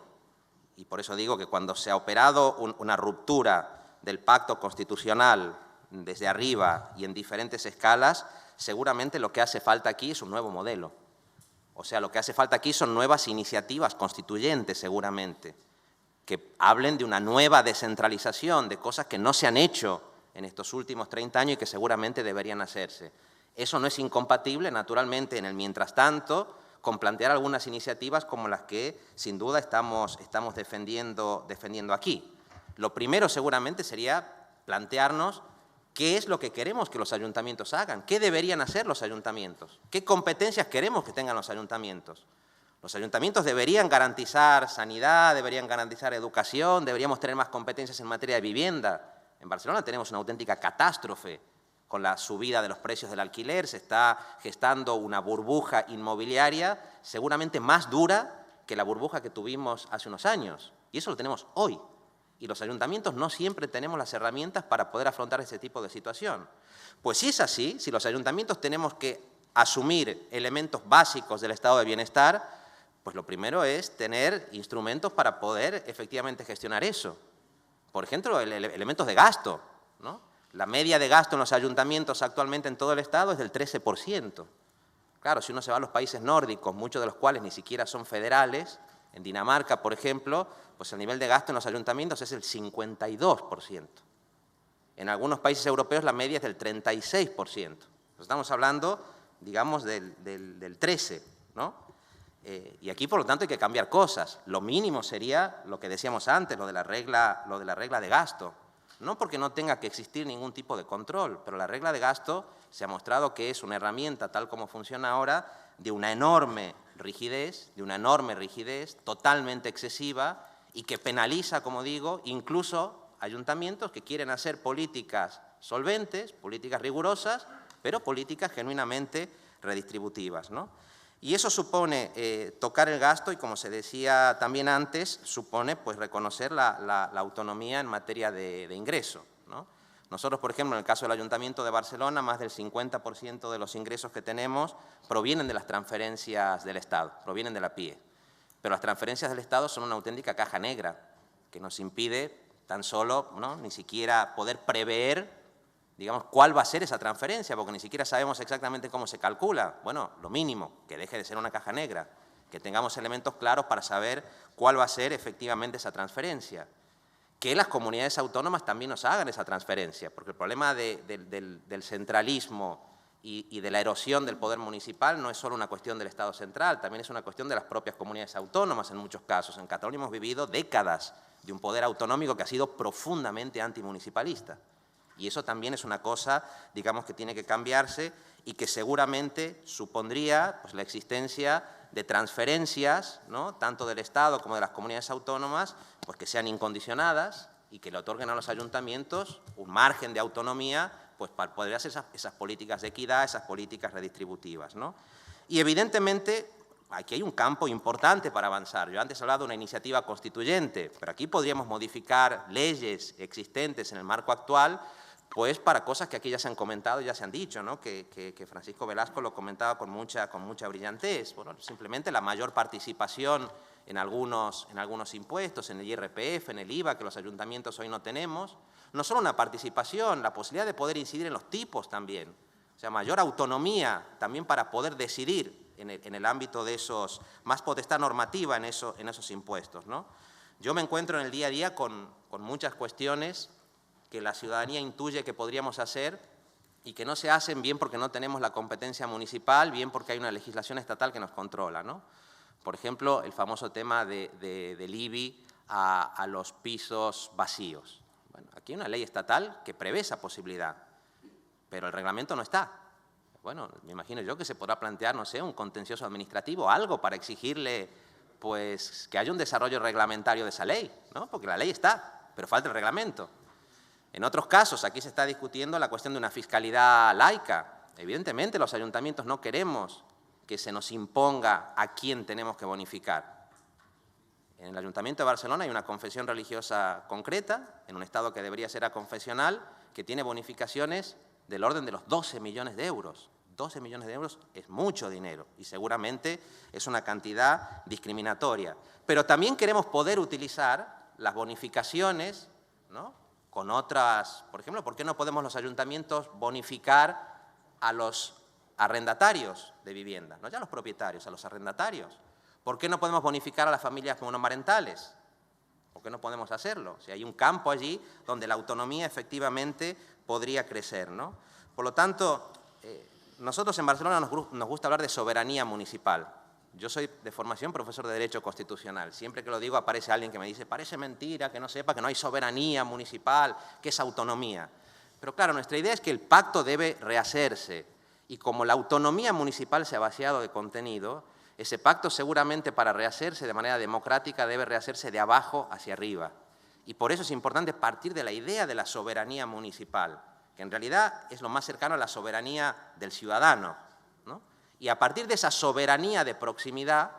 y por eso digo que cuando se ha operado una ruptura del pacto constitucional desde arriba y en diferentes escalas, seguramente lo que hace falta aquí es un nuevo modelo. O sea, lo que hace falta aquí son nuevas iniciativas constituyentes seguramente, que hablen de una nueva descentralización, de cosas que no se han hecho en estos últimos 30 años y que seguramente deberían hacerse. Eso no es incompatible, naturalmente, en el mientras tanto, con plantear algunas iniciativas como las que, sin duda, estamos defendiendo aquí. Lo primero, seguramente, sería plantearnos qué es lo que queremos que los ayuntamientos hagan, qué deberían hacer los ayuntamientos, qué competencias queremos que tengan los ayuntamientos. Los ayuntamientos deberían garantizar sanidad, deberían garantizar educación, deberíamos tener más competencias en materia de vivienda. En Barcelona tenemos una auténtica catástrofe con la subida de los precios del alquiler, se está gestando una burbuja inmobiliaria seguramente más dura que la burbuja que tuvimos hace unos años. Y eso lo tenemos hoy. Y los ayuntamientos no siempre tenemos las herramientas para poder afrontar ese tipo de situación. Pues si es así, si los ayuntamientos tenemos que asumir elementos básicos del estado de bienestar, pues lo primero es tener instrumentos para poder efectivamente gestionar eso. Por ejemplo, elementos de gasto, ¿no? La media de gasto en los ayuntamientos actualmente en todo el Estado es del 13%. Claro, si uno se va a los países nórdicos, muchos de los cuales ni siquiera son federales, en Dinamarca, por ejemplo, pues el nivel de gasto en los ayuntamientos es el 52%. En algunos países europeos la media es del 36%. Estamos hablando, digamos, del 13%, ¿no? Y aquí, por lo tanto, hay que cambiar cosas. Lo mínimo sería lo que decíamos antes, lo de la regla de gasto. No porque no tenga que existir ningún tipo de control, pero la regla de gasto se ha mostrado que es una herramienta, tal como funciona ahora, de una enorme rigidez, totalmente excesiva y que penaliza, como digo, incluso ayuntamientos que quieren hacer políticas solventes, políticas rigurosas, pero políticas genuinamente redistributivas, ¿no? Y eso supone tocar el gasto y, como se decía también antes, supone pues, reconocer la autonomía en materia de ingreso, ¿no? Nosotros, por ejemplo, en el caso del Ayuntamiento de Barcelona, más del 50% de los ingresos que tenemos provienen de las transferencias del Estado, provienen de la PIE. Pero las transferencias del Estado son una auténtica caja negra que nos impide tan solo, ¿no?, ni siquiera poder prever, digamos, cuál va a ser esa transferencia, porque ni siquiera sabemos exactamente cómo se calcula. Bueno, lo mínimo, que deje de ser una caja negra, que tengamos elementos claros para saber cuál va a ser efectivamente esa transferencia. Que las comunidades autónomas también nos hagan esa transferencia, porque el problema del centralismo y de la erosión del poder municipal no es solo una cuestión del Estado central, también es una cuestión de las propias comunidades autónomas en muchos casos. En Cataluña hemos vivido décadas de un poder autonómico que ha sido profundamente antimunicipalista. Y eso también es una cosa, digamos, que tiene que cambiarse y que seguramente supondría pues, la existencia de transferencias, ¿no?, tanto del Estado como de las comunidades autónomas, pues que sean incondicionadas y que le otorguen a los ayuntamientos un margen de autonomía pues, para poder hacer esas políticas de equidad, esas políticas redistributivas, ¿no? Y evidentemente aquí hay un campo importante para avanzar. Yo antes he hablado de una iniciativa constituyente, pero aquí podríamos modificar leyes existentes en el marco actual pues para cosas que aquí ya se han comentado y ya se han dicho, ¿no? Que Francisco Velasco lo comentaba con mucha brillantez. Bueno, simplemente la mayor participación en algunos impuestos, en el IRPF, en el IVA, que los ayuntamientos hoy no tenemos. No solo una participación, la posibilidad de poder incidir en los tipos también. O sea, mayor autonomía también para poder decidir en el ámbito de esos, más potestad normativa en esos impuestos, ¿no? Yo me encuentro en el día a día con muchas cuestiones que la ciudadanía intuye que podríamos hacer y que no se hacen bien porque no tenemos la competencia municipal, bien porque hay una legislación estatal que nos controla, ¿no? Por ejemplo, el famoso tema del IBI a los pisos vacíos. Bueno, aquí hay una ley estatal que prevé esa posibilidad, pero el reglamento no está. Bueno, me imagino yo que se podrá plantear, no sé, un contencioso administrativo, algo para exigirle pues, que haya un desarrollo reglamentario de esa ley, ¿no? Porque la ley está, pero falta el reglamento. En otros casos, aquí se está discutiendo la cuestión de una fiscalidad laica. Evidentemente, los ayuntamientos no queremos que se nos imponga a quién tenemos que bonificar. En el Ayuntamiento de Barcelona hay una confesión religiosa concreta, en un Estado que debería ser aconfesional, que tiene bonificaciones del orden de los 12 millones de euros. 12 millones de euros es mucho dinero y seguramente es una cantidad discriminatoria. Pero también queremos poder utilizar las bonificaciones, ¿no?, con otras. Por ejemplo, ¿por qué no podemos los ayuntamientos bonificar a los arrendatarios de vivienda? No ya a los propietarios, a los arrendatarios. ¿Por qué no podemos bonificar a las familias monomarentales? ¿Por qué no podemos hacerlo? Si hay un campo allí donde la autonomía efectivamente podría crecer, ¿no? Por lo tanto, nosotros en Barcelona nos gusta hablar de soberanía municipal. Yo soy de formación profesor de Derecho Constitucional. Siempre que lo digo aparece alguien que me dice, parece mentira, que no sepa que no hay soberanía municipal, que es autonomía. Pero claro, nuestra idea es que el pacto debe rehacerse. Y como la autonomía municipal se ha vaciado de contenido, ese pacto seguramente para rehacerse de manera democrática debe rehacerse de abajo hacia arriba. Y por eso es importante partir de la idea de la soberanía municipal, que en realidad es lo más cercano a la soberanía del ciudadano, ¿no? Y a partir de esa soberanía de proximidad,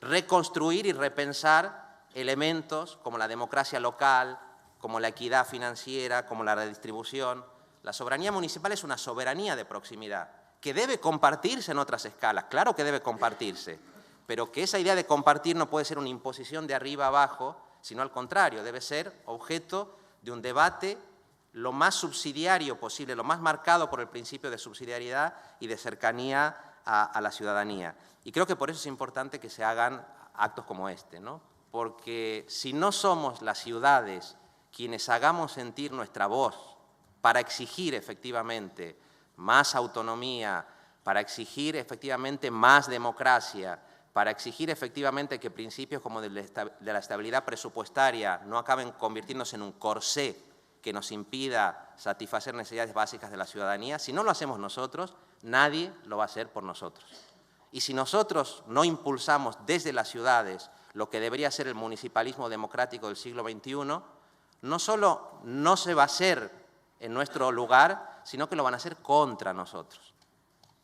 reconstruir y repensar elementos como la democracia local, como la equidad financiera, como la redistribución. La soberanía municipal es una soberanía de proximidad, que debe compartirse en otras escalas, claro que debe compartirse, pero que esa idea de compartir no puede ser una imposición de arriba abajo, sino al contrario, debe ser objeto de un debate lo más subsidiario posible, lo más marcado por el principio de subsidiariedad y de cercanía a la ciudadanía. Y creo que por eso es importante que se hagan actos como este, ¿no? Porque si no somos las ciudades quienes hagamos sentir nuestra voz para exigir efectivamente más autonomía, para exigir efectivamente más democracia, para exigir efectivamente que principios como de la estabilidad presupuestaria no acaben convirtiéndose en un corsé que nos impida satisfacer necesidades básicas de la ciudadanía, si no lo hacemos nosotros, nadie lo va a hacer por nosotros. Y si nosotros no impulsamos desde las ciudades lo que debería ser el municipalismo democrático del siglo XXI, no solo no se va a hacer en nuestro lugar, sino que lo van a hacer contra nosotros.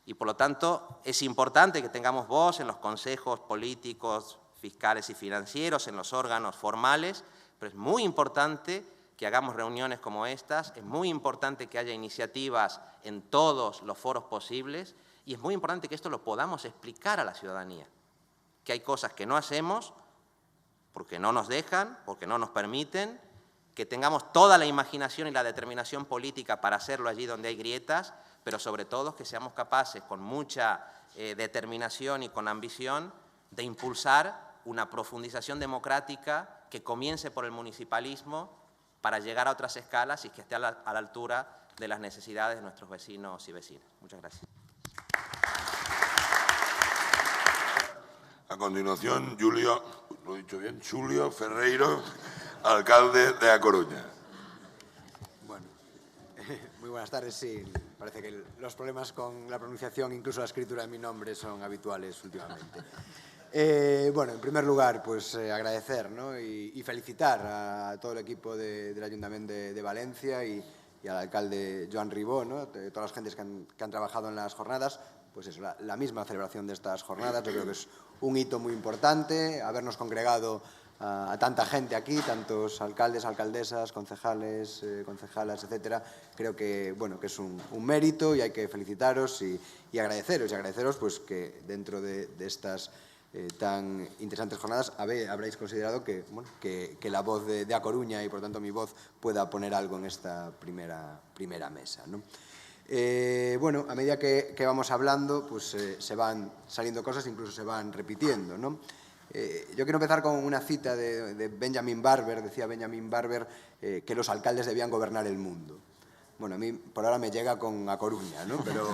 Y por lo tanto es importante que tengamos voz en los consejos políticos, fiscales y financieros, en los órganos formales, pero es muy importante que hagamos reuniones como estas, es muy importante que haya iniciativas en todos los foros posibles y es muy importante que esto lo podamos explicar a la ciudadanía, que hay cosas que no hacemos porque no nos dejan, porque no nos permiten, que tengamos toda la imaginación y la determinación política para hacerlo allí donde hay grietas, pero sobre todo que seamos capaces, con mucha determinación y con ambición, de impulsar una profundización democrática que comience por el municipalismo para llegar a otras escalas y que esté a la altura de las necesidades de nuestros vecinos y vecinas. Muchas gracias. A continuación, Julio, ¿lo he dicho bien? Julio Ferreiro, alcalde de A Coruña. Bueno, muy buenas tardes. Sí, parece que los problemas con la pronunciación, incluso la escritura de mi nombre, son habituales últimamente. Bueno, en primer lugar, pues agradecer, ¿no?, y felicitar a todo el equipo del Ayuntamiento de Valencia y al alcalde Joan Ribó, ¿no?, de todas las gentes que han trabajado en las jornadas, pues eso, la misma celebración de estas jornadas. Yo creo que es un hito muy importante, habernos congregado a tanta gente aquí, tantos alcaldes, alcaldesas, concejales, concejalas, etcétera. Creo que, bueno, que es un mérito y hay que felicitaros y agradeceros pues que dentro de estas tan interesantes jornadas habréis considerado que, bueno, que la voz de A Coruña y por tanto mi voz pueda poner algo en esta primera mesa, ¿no? Bueno, a medida que vamos hablando, pues se van saliendo cosas, incluso se van repitiendo, ¿no? Yo quiero empezar con una cita de Benjamin Barber. Decía Benjamin Barber que los alcaldes debían gobernar el mundo. Bueno, a mí por ahora me llega con A Coruña, ¿no? Pero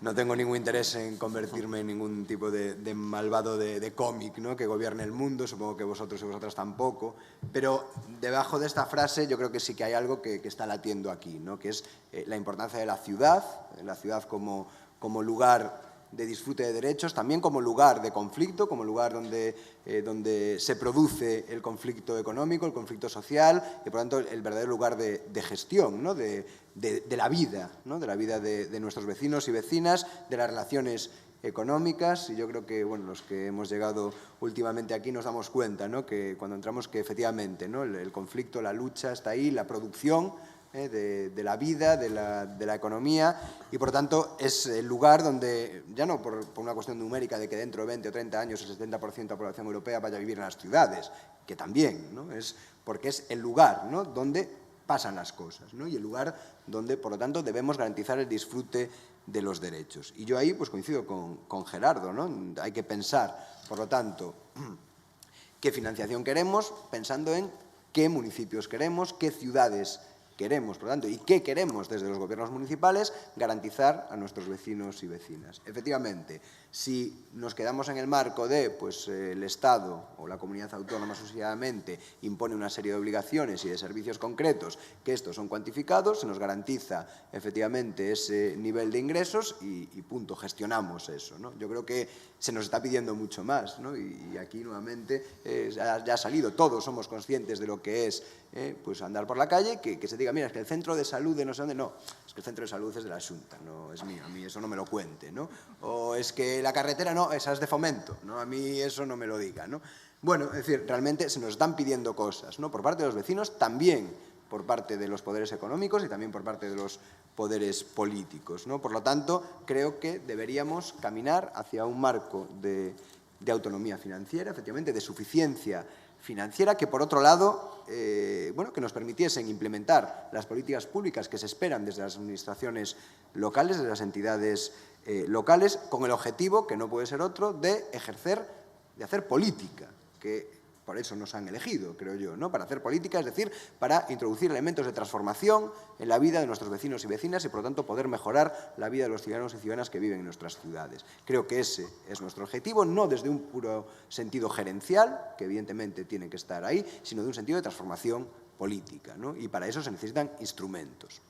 no tengo ningún interés en convertirme en ningún tipo de malvado de cómic, ¿no?, que gobierne el mundo. Supongo que vosotros y vosotras tampoco. Pero debajo de esta frase yo creo que sí que hay algo que está latiendo aquí, ¿no?, que es la importancia de la ciudad como lugar de disfrute de derechos, también como lugar de conflicto, como lugar donde se produce el conflicto económico, el conflicto social y, por tanto, el verdadero lugar de gestión, ¿no?, de la vida, ¿no?, de la vida de nuestros vecinos y vecinas, de las relaciones económicas, y yo creo que bueno, los que hemos llegado últimamente aquí nos damos cuenta, ¿no?, que cuando entramos que efectivamente, ¿no?, el conflicto, la lucha está ahí, la producción de la vida, de la economía, y por tanto es el lugar donde, ya no por una cuestión numérica de que dentro de 20 o 30 años el 70% de la población europea vaya a vivir en las ciudades, que también, ¿no?, es porque es el lugar, ¿no?, donde pasan las cosas, ¿no?, y el lugar donde, por lo tanto, debemos garantizar el disfrute de los derechos. Y yo ahí pues coincido con Gerardo, ¿no? Hay que pensar, por lo tanto, qué financiación queremos, pensando en qué municipios queremos, qué ciudades queremos, por lo tanto, y qué queremos desde los gobiernos municipales garantizar a nuestros vecinos y vecinas. Efectivamente, si nos quedamos en el marco de pues, el Estado o la comunidad autónoma sucesivamente impone una serie de obligaciones y de servicios concretos, que estos son cuantificados, se nos garantiza efectivamente ese nivel de ingresos y punto, gestionamos eso, ¿no? Yo creo que se nos está pidiendo mucho más, ¿no? Y aquí nuevamente ya ha salido, todos somos conscientes de lo que es pues andar por la calle, que se diga, mira, es que el centro de salud de no sé dónde, no, es que el centro de salud es de la Xunta, no es mío, a mí eso no me lo cuente, ¿no? O es que la carretera, no, esa es de Fomento, ¿no? A mí eso no me lo diga, ¿no? Bueno, es decir, realmente se nos están pidiendo cosas, ¿no?, por parte de los vecinos, también por parte de los poderes económicos y también por parte de los poderes políticos, ¿no? Por lo tanto, creo que deberíamos caminar hacia un marco de autonomía financiera, efectivamente, de suficiencia financiera, que por otro lado, bueno, que nos permitiesen implementar las políticas públicas que se esperan desde las administraciones locales, desde las entidades locales, con el objetivo, que no puede ser otro, de hacer política, que por eso nos han elegido, creo yo, ¿no?, para hacer política, es decir, para introducir elementos de transformación en la vida de nuestros vecinos y vecinas y, por lo tanto, poder mejorar la vida de los ciudadanos y ciudadanas que viven en nuestras ciudades. Creo que ese es nuestro objetivo, no desde un puro sentido gerencial, que evidentemente tiene que estar ahí, sino de un sentido de transformación política, ¿no? Y para eso se necesitan instrumentos,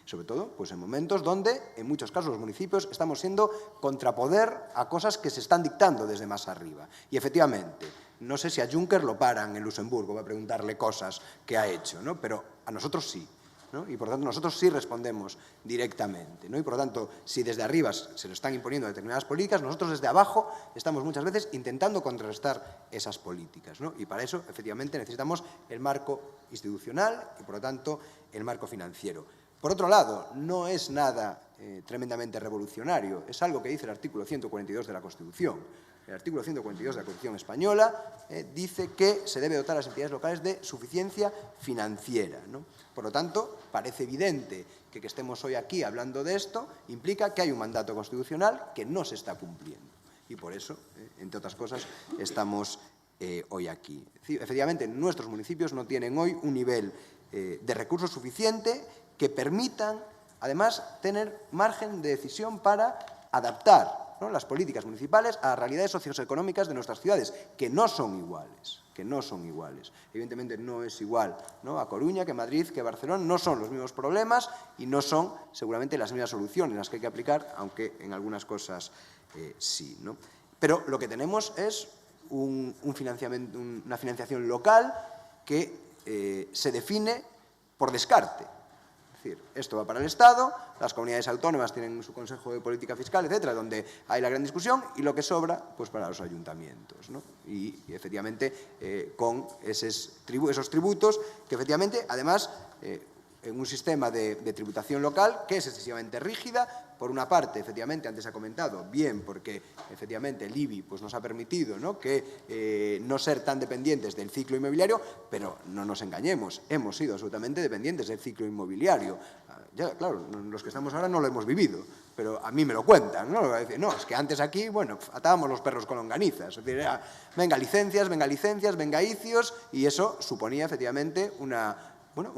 sobre todo pues en momentos donde, en muchos casos, los municipios estamos siendo contrapoder a cosas que se están dictando desde más arriba. Y, efectivamente, no sé si a Juncker lo paran en Luxemburgo para preguntarle cosas que ha hecho, ¿no?, pero a nosotros sí, ¿no? Y, por lo tanto, nosotros sí respondemos directamente, ¿no? Y, por lo tanto, si desde arriba se lo están imponiendo determinadas políticas, nosotros desde abajo estamos muchas veces intentando contrarrestar esas políticas, ¿no? Y para eso, efectivamente, necesitamos el marco institucional y, por lo tanto, el marco financiero. Por otro lado, no es nada tremendamente revolucionario, es algo que dice el artículo 142 de la Constitución. El artículo 142 de la Constitución española dice que se debe dotar a las entidades locales de suficiencia financiera, ¿no? Por lo tanto, parece evidente que estemos hoy aquí hablando de esto implica que hay un mandato constitucional que no se está cumpliendo. Y por eso, entre otras cosas, estamos hoy aquí. Efectivamente, nuestros municipios no tienen hoy un nivel de recursos suficiente que permitan, además, tener margen de decisión para adaptar, ¿no?, las políticas municipales a las realidades socioeconómicas de nuestras ciudades, que no son iguales. Evidentemente no es igual, ¿no?, a Coruña que Madrid, que Barcelona, no son los mismos problemas y no son seguramente las mismas soluciones las que hay que aplicar, aunque en algunas cosas sí, ¿no? Pero lo que tenemos es una financiación local que se define por descarte. Es decir, esto va para el Estado, las comunidades autónomas tienen su Consejo de Política Fiscal, etcétera, donde hay la gran discusión, y lo que sobra, pues para los ayuntamientos, ¿no? Y efectivamente, con esos tributos que, efectivamente, además, en un sistema de tributación local que es excesivamente rígida. Por una parte, efectivamente, antes se ha comentado, bien, porque efectivamente el IBI pues, nos ha permitido, ¿no?, que no ser tan dependientes del ciclo inmobiliario, pero no nos engañemos, hemos sido absolutamente dependientes del ciclo inmobiliario. Ya, claro, los que estamos ahora no lo hemos vivido, pero a mí me lo cuentan, ¿no? No, es que antes aquí, bueno, atábamos los perros con longanizas, es decir, era, venga licencias, venga ICIOs, y eso suponía efectivamente una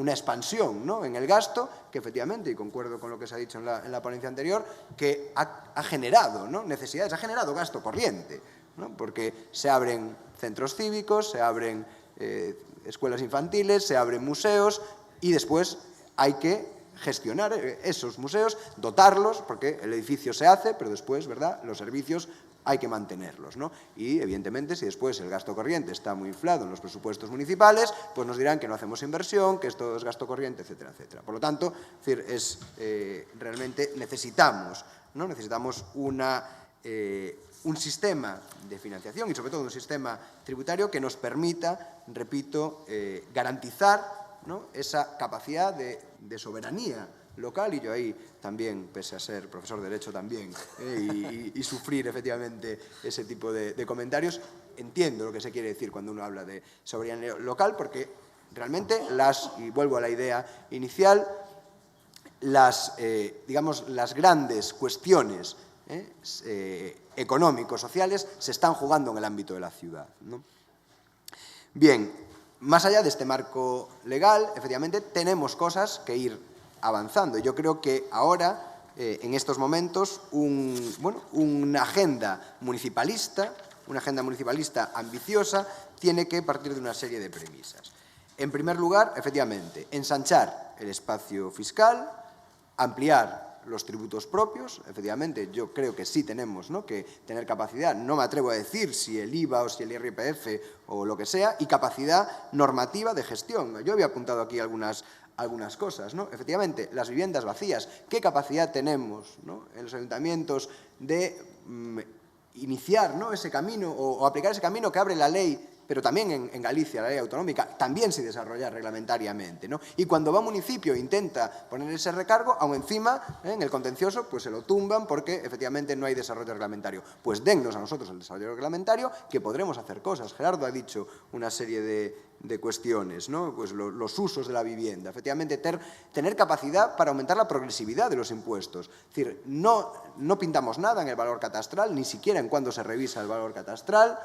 expansión, ¿no?, en el gasto, que efectivamente, y concuerdo con lo que se ha dicho en la ponencia anterior, que ha generado, ¿no?, necesidades, ha generado gasto corriente, ¿no?, porque se abren centros cívicos, se abren escuelas infantiles, se abren museos, y después hay que gestionar esos museos, dotarlos, porque el edificio se hace, pero después, ¿verdad?, los servicios hay que mantenerlos, ¿no? Y, evidentemente, si después el gasto corriente está muy inflado en los presupuestos municipales, pues nos dirán que no hacemos inversión, que esto es gasto corriente, etcétera, etcétera. Por lo tanto, realmente necesitamos, ¿no?, necesitamos una un sistema de financiación y sobre todo un sistema tributario que nos permita, repito, garantizar, ¿no?, esa capacidad de soberanía local, y yo ahí también, pese a ser profesor de Derecho también, y sufrir efectivamente ese tipo de comentarios, entiendo lo que se quiere decir cuando uno habla de soberanía local, porque realmente y vuelvo a la idea inicial, digamos, las grandes cuestiones económicos, sociales, se están jugando en el ámbito de la ciudad, ¿no? Bien, más allá de este marco legal, efectivamente, tenemos cosas que ir avanzando. Yo creo que ahora, en estos momentos, una agenda municipalista ambiciosa, tiene que partir de una serie de premisas. En primer lugar, efectivamente, ensanchar el espacio fiscal, ampliar los tributos propios. Efectivamente, yo creo que sí tenemos, ¿no?, que tener capacidad, no me atrevo a decir si el IVA o si el IRPF o lo que sea, y capacidad normativa de gestión. Yo había apuntado aquí algunas cosas, ¿no? Efectivamente, las viviendas vacías, ¿qué capacidad tenemos, ¿no?, en los ayuntamientos de iniciar, ¿no?, ese camino o aplicar ese camino que abre la ley, pero también en Galicia, la ley autonómica, también se desarrolla reglamentariamente, ¿no? Y cuando va un municipio e intenta poner ese recargo, aún encima, en el contencioso, pues se lo tumban porque efectivamente no hay desarrollo reglamentario. Pues dennos a nosotros el desarrollo reglamentario, que podremos hacer cosas. Gerardo ha dicho una serie de cuestiones, ¿no? Pues los usos de la vivienda. Efectivamente, tener capacidad para aumentar la progresividad de los impuestos. Es decir, no pintamos nada en el valor catastral, ni siquiera en cuando se revisa el valor catastral.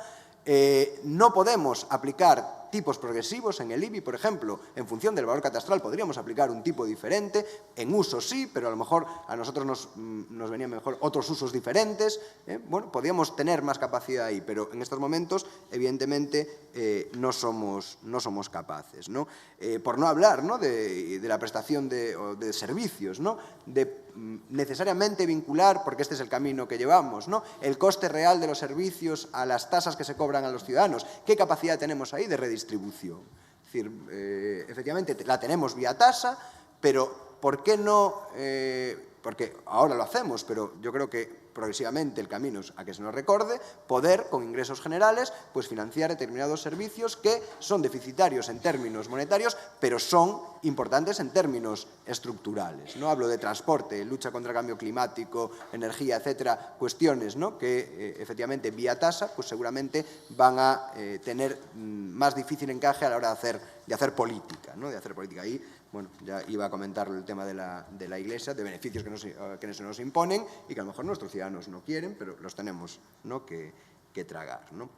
No podemos aplicar tipos progresivos en el IBI, por ejemplo, en función del valor catastral podríamos aplicar un tipo diferente, en uso sí, pero a lo mejor a nosotros nos venían mejor otros usos diferentes. Bueno, podríamos tener más capacidad ahí, pero en estos momentos, evidentemente, no somos capaces, ¿no? Por no hablar, ¿no?, de la prestación de servicios, ¿no?, de necesariamente vincular, porque este es el camino que llevamos, ¿no?, el coste real de los servicios a las tasas que se cobran a los ciudadanos. ¿Qué capacidad tenemos ahí de redistribución? Es decir, efectivamente, la tenemos vía tasa, pero ¿por qué no? Porque ahora lo hacemos, pero yo creo que progresivamente el camino es a que se nos recorde poder, con ingresos generales, pues financiar determinados servicios que son deficitarios en términos monetarios, pero son importantes en términos estructurales, ¿no? Hablo de transporte, lucha contra el cambio climático, energía, etcétera, cuestiones, ¿no?, que efectivamente vía tasa pues seguramente van a tener más difícil encaje a la hora de hacer política, ¿no?, de hacer política. Ahí, bueno, ya iba a comentar el tema de la Iglesia, de beneficios que se nos imponen y que a lo mejor nuestros ciudadanos no quieren, pero los tenemos, ¿no?, que tragar, ¿no?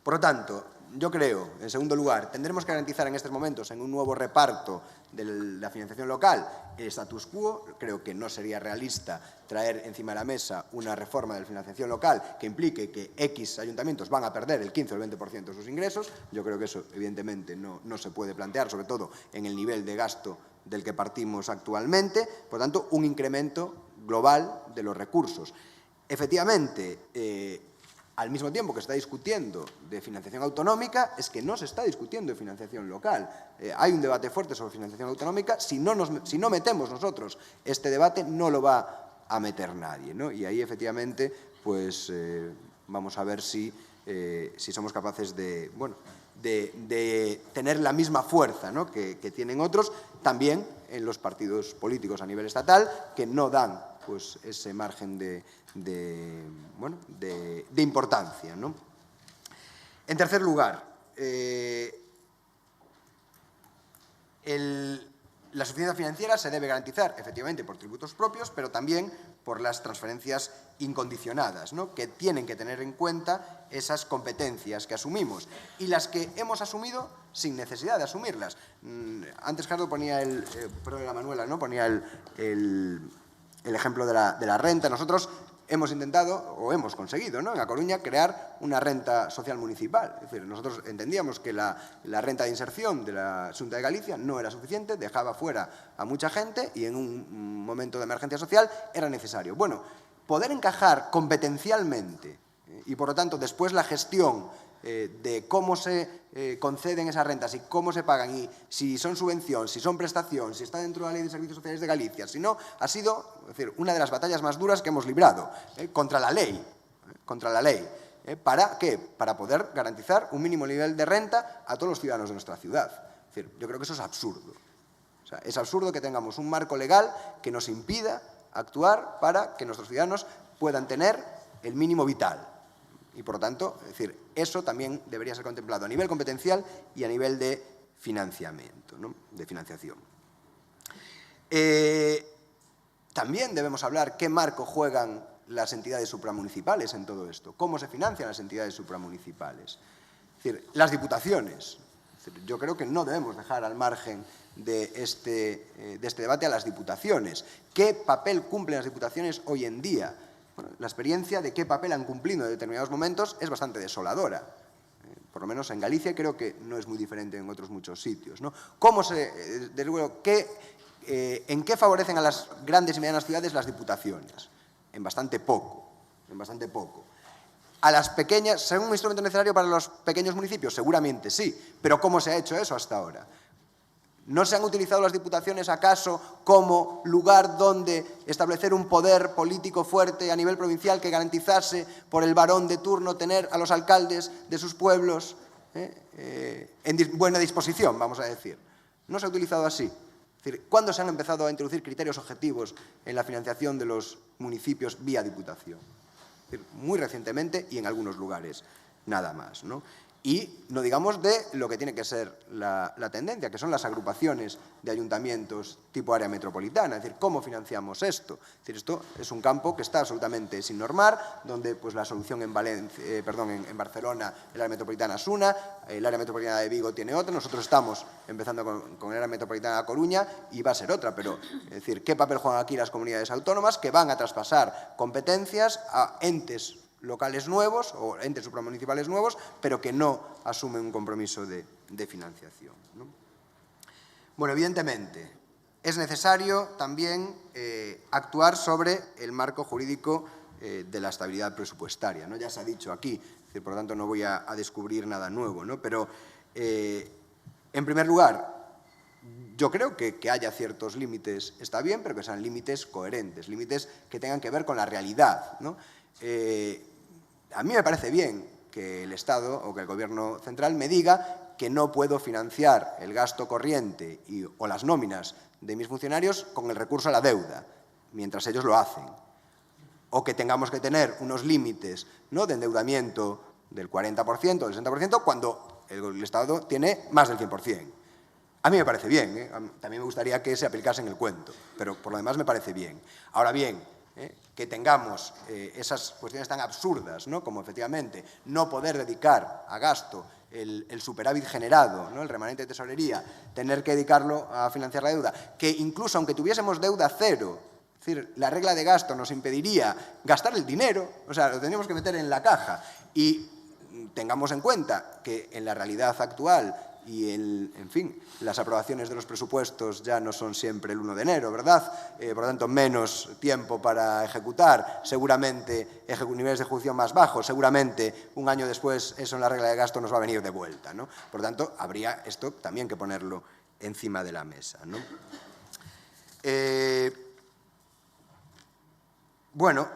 Por lo tanto, yo creo, en segundo lugar, tendremos que garantizar en estos momentos, en un nuevo reparto de la financiación local, el status quo. Creo que no sería realista traer encima de la mesa una reforma de la financiación local que implique que X ayuntamientos van a perder el 15 o el 20% de sus ingresos. Yo creo que eso, evidentemente, no se puede plantear, sobre todo en el nivel de gasto del que partimos actualmente. Por lo tanto, un incremento global de los recursos. Efectivamente, al mismo tiempo que se está discutiendo de financiación autonómica, es que no se está discutiendo de financiación local. Hay un debate fuerte sobre financiación autonómica. Si no metemos nosotros este debate, no lo va a meter nadie, ¿no? Y ahí, efectivamente, pues vamos a ver si somos capaces de tener la misma fuerza, ¿no?, que tienen otros, también en los partidos políticos a nivel estatal, que no dan pues ese margen de importancia, ¿no? En tercer lugar, la suficiencia financiera se debe garantizar, efectivamente, por tributos propios, pero también por las transferencias incondicionadas, ¿no?, que tienen que tener en cuenta esas competencias que asumimos y las que hemos asumido sin necesidad de asumirlas. Antes Gerardo ponía la Manuela, ¿no?, ponía el ejemplo de la renta. Nosotros hemos intentado, o hemos conseguido, ¿no?, en A Coruña, crear una renta social municipal. Es decir, nosotros entendíamos que la renta de inserción de la Xunta de Galicia no era suficiente, dejaba fuera a mucha gente y en un momento de emergencia social era necesario. Bueno, poder encajar competencialmente y, por lo tanto, después la gestión de cómo se conceden esas rentas y cómo se pagan y si son subvención, si son prestación, si está dentro de la Ley de Servicios Sociales de Galicia, si no, ha sido, es decir, una de las batallas más duras que hemos librado contra la ley. ¿Para qué? Para poder garantizar un mínimo nivel de renta a todos los ciudadanos de nuestra ciudad. Es decir, yo creo que eso es absurdo. O sea, es absurdo que tengamos un marco legal que nos impida actuar para que nuestros ciudadanos puedan tener el mínimo vital. Y, por lo tanto, es decir, eso también debería ser contemplado a nivel competencial y a nivel de financiamiento, ¿no? De financiación. También debemos hablar qué marco juegan las entidades supramunicipales en todo esto, cómo se financian las entidades supramunicipales. Es decir, las diputaciones. Es decir, yo creo que no debemos dejar al margen de este debate a las diputaciones. ¿Qué papel cumplen las diputaciones hoy en día? Bueno, la experiencia de qué papel han cumplido en determinados momentos es bastante desoladora. Por lo menos en Galicia creo que no es muy diferente en otros muchos sitios, ¿no? Desde luego, ¿en qué favorecen a las grandes y medianas ciudades las diputaciones? En bastante poco. ¿A las pequeñas, ¿será un instrumento necesario para los pequeños municipios? Seguramente sí, pero ¿cómo se ha hecho eso hasta ahora? ¿No se han utilizado las diputaciones acaso como lugar donde establecer un poder político fuerte a nivel provincial que garantizase por el varón de turno tener a los alcaldes de sus pueblos en buena disposición, vamos a decir? ¿No se ha utilizado así? Es decir, ¿cuándo se han empezado a introducir criterios objetivos en la financiación de los municipios vía diputación? Es decir, muy recientemente y en algunos lugares, nada más, ¿no? Y no digamos de lo que tiene que ser la tendencia, que son las agrupaciones de ayuntamientos tipo área metropolitana. Es decir, ¿cómo financiamos esto? Es decir, esto es un campo que está absolutamente sin normar, donde pues, la solución en Barcelona, el área metropolitana es una, el área metropolitana de Vigo tiene otra, nosotros estamos empezando con el área metropolitana de Coruña y va a ser otra, pero es decir, ¿qué papel juegan aquí las comunidades autónomas que van a traspasar competencias a entes locales nuevos o entes supramunicipales nuevos, pero que no asumen un compromiso de financiación, ¿no? Bueno, evidentemente, es necesario también actuar sobre el marco jurídico de la estabilidad presupuestaria, ¿no? Ya se ha dicho aquí, por lo tanto no voy a descubrir nada nuevo, ¿no? Pero, en primer lugar, yo creo que haya ciertos límites, está bien, pero que sean límites coherentes, límites que tengan que ver con la realidad, ¿no? A mí me parece bien que el Estado o que el Gobierno central me diga que no puedo financiar el gasto corriente o las nóminas de mis funcionarios con el recurso a la deuda, mientras ellos lo hacen. O que tengamos que tener unos límites, ¿no?, de endeudamiento del 40%, del 60%, cuando el Estado tiene más del 100%. A mí me parece bien, ¿eh? También me gustaría que se aplicase en el cuento, pero por lo demás me parece bien. Ahora bien, que tengamos esas cuestiones tan absurdas, ¿no?, como efectivamente no poder dedicar a gasto el superávit generado, ¿no?, el remanente de tesorería, tener que dedicarlo a financiar la deuda, que incluso aunque tuviésemos deuda cero, es decir, la regla de gasto nos impediría gastar el dinero, o sea, lo tendríamos que meter en la caja, y tengamos en cuenta que en la realidad actual y, en fin, las aprobaciones de los presupuestos ya no son siempre el 1 de enero, ¿verdad? Por lo tanto, menos tiempo para ejecutar, seguramente niveles de ejecución más bajos, seguramente un año después eso en la regla de gasto nos va a venir de vuelta, ¿no? Por lo tanto, habría esto también que ponerlo encima de la mesa, ¿no? Bueno,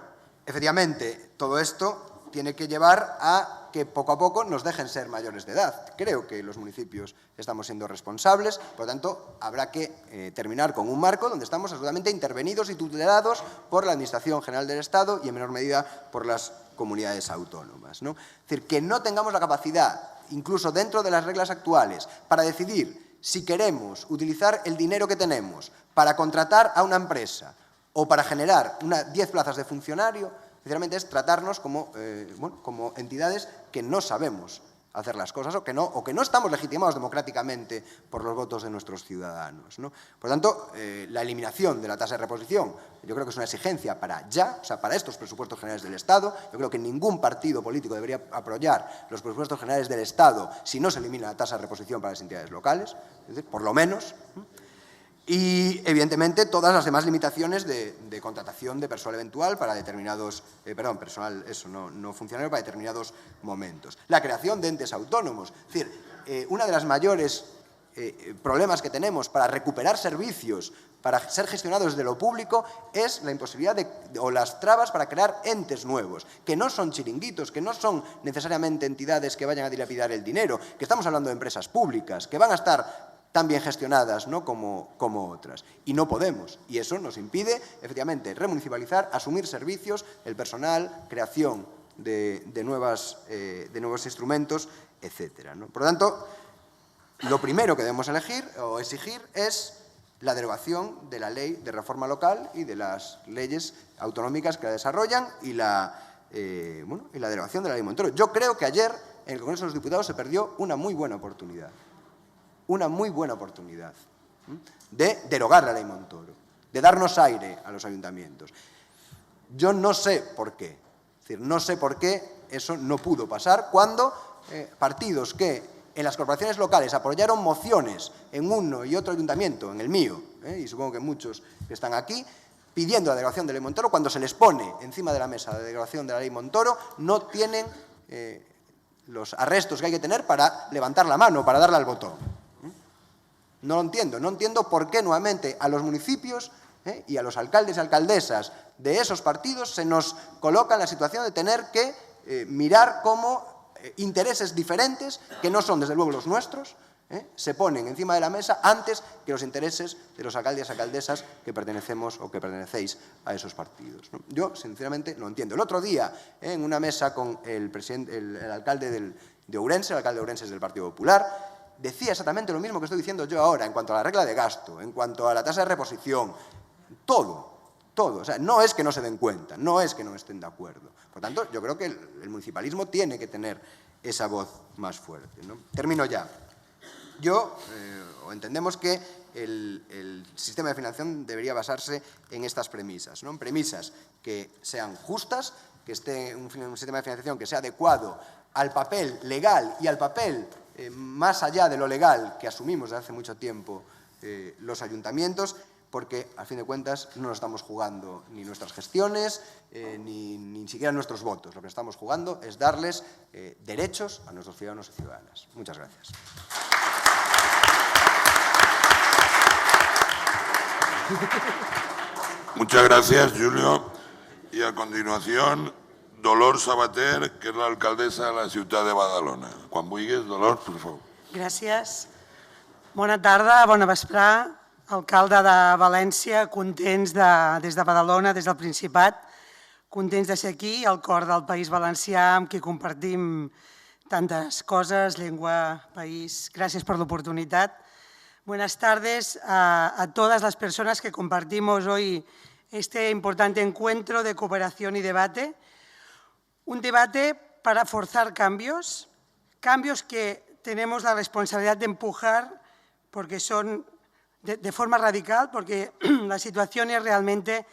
efectivamente, todo esto tiene que llevar a que poco a poco nos dejen ser mayores de edad. Creo que los municipios estamos siendo responsables, por lo tanto, habrá que terminar con un marco donde estamos absolutamente intervenidos y tutelados por la Administración General del Estado y, en menor medida, por las comunidades autónomas, ¿no? Es decir, que no tengamos la capacidad, incluso dentro de las reglas actuales, para decidir si queremos utilizar el dinero que tenemos para contratar a una empresa o para generar 10 plazas de funcionario, sinceramente es tratarnos como entidades que no sabemos hacer las cosas o que no estamos legitimados democráticamente por los votos de nuestros ciudadanos, ¿no? Por lo tanto, la eliminación de la tasa de reposición yo creo que es una exigencia para ya, o sea, para estos presupuestos generales del Estado. Yo creo que ningún partido político debería apoyar los presupuestos generales del Estado si no se elimina la tasa de reposición para las entidades locales, es decir, por lo menos. Y, evidentemente, todas las demás limitaciones de contratación de personal eventual para determinados, personal no funcionario para determinados momentos. La creación de entes autónomos. Es decir, una de las mayores problemas que tenemos para recuperar servicios, para ser gestionados desde lo público, es la imposibilidad o las trabas para crear entes nuevos, que no son chiringuitos, que no son necesariamente entidades que vayan a dilapidar el dinero, que estamos hablando de empresas públicas, que van a estar tan bien gestionadas, ¿no?, como otras. Y no podemos. Y eso nos impide, efectivamente, remunicipalizar, asumir servicios, el personal, creación de nuevos instrumentos, etcétera, ¿no? Por lo tanto, lo primero que debemos elegir o exigir es la derogación de la ley de reforma local y de las leyes autonómicas que la desarrollan y la derogación de la ley Montoro. Yo creo que ayer en el Congreso de los Diputados se perdió una muy buena oportunidad de derogar la ley Montoro, de darnos aire a los ayuntamientos. Yo no sé por qué, es decir, no sé por qué eso no pudo pasar cuando partidos que en las corporaciones locales apoyaron mociones en uno y otro ayuntamiento, en el mío, y supongo que muchos que están aquí, pidiendo la derogación de la ley Montoro, cuando se les pone encima de la mesa la derogación de la ley Montoro, no tienen los arrestos que hay que tener para levantar la mano, para darle al botón. No lo entiendo. No entiendo por qué nuevamente a los municipios y a los alcaldes y alcaldesas de esos partidos se nos coloca en la situación de tener que mirar cómo intereses diferentes, que no son desde luego los nuestros, se ponen encima de la mesa antes que los intereses de los alcaldes y alcaldesas que pertenecemos o que pertenecéis a esos partidos, ¿no? Yo, sinceramente, no entiendo. El otro día, en una mesa con el alcalde de Ourense, el alcalde de Ourense es del Partido Popular, decía exactamente lo mismo que estoy diciendo yo ahora en cuanto a la regla de gasto, en cuanto a la tasa de reposición, todo. O sea, no es que no se den cuenta, no es que no estén de acuerdo. Por tanto, yo creo que el municipalismo tiene que tener esa voz más fuerte, ¿no? Termino ya. Entendemos que el sistema de financiación debería basarse en estas premisas, ¿no? En premisas que sean justas, que esté un sistema de financiación que sea adecuado al papel legal y al papel más allá de lo legal que asumimos desde hace mucho tiempo los ayuntamientos, porque, a fin de cuentas, no nos estamos jugando ni nuestras gestiones, ni siquiera nuestros votos. Lo que estamos jugando es darles derechos a nuestros ciudadanos y ciudadanas. Muchas gracias. Muchas gracias, Julio. Y a continuación, Dolors Sabater, que és l'alcaldessa de la ciutat de Badalona. Quan vulguis, Dolors, per favor. Gràcies. Bona tarda, bona vesprà. Alcalde de València, contents des de Badalona, des del Principat, contents de ser aquí, al cor del País Valencià, amb qui compartim tantes coses, llengua, país. Gracias por la oportunidad. Buenas tardes a todas las personas que compartimos hoy este importante encuentro de cooperación y debate. Un debate para forzar cambios que tenemos la responsabilidad de empujar porque son de forma radical, porque la situación es realmente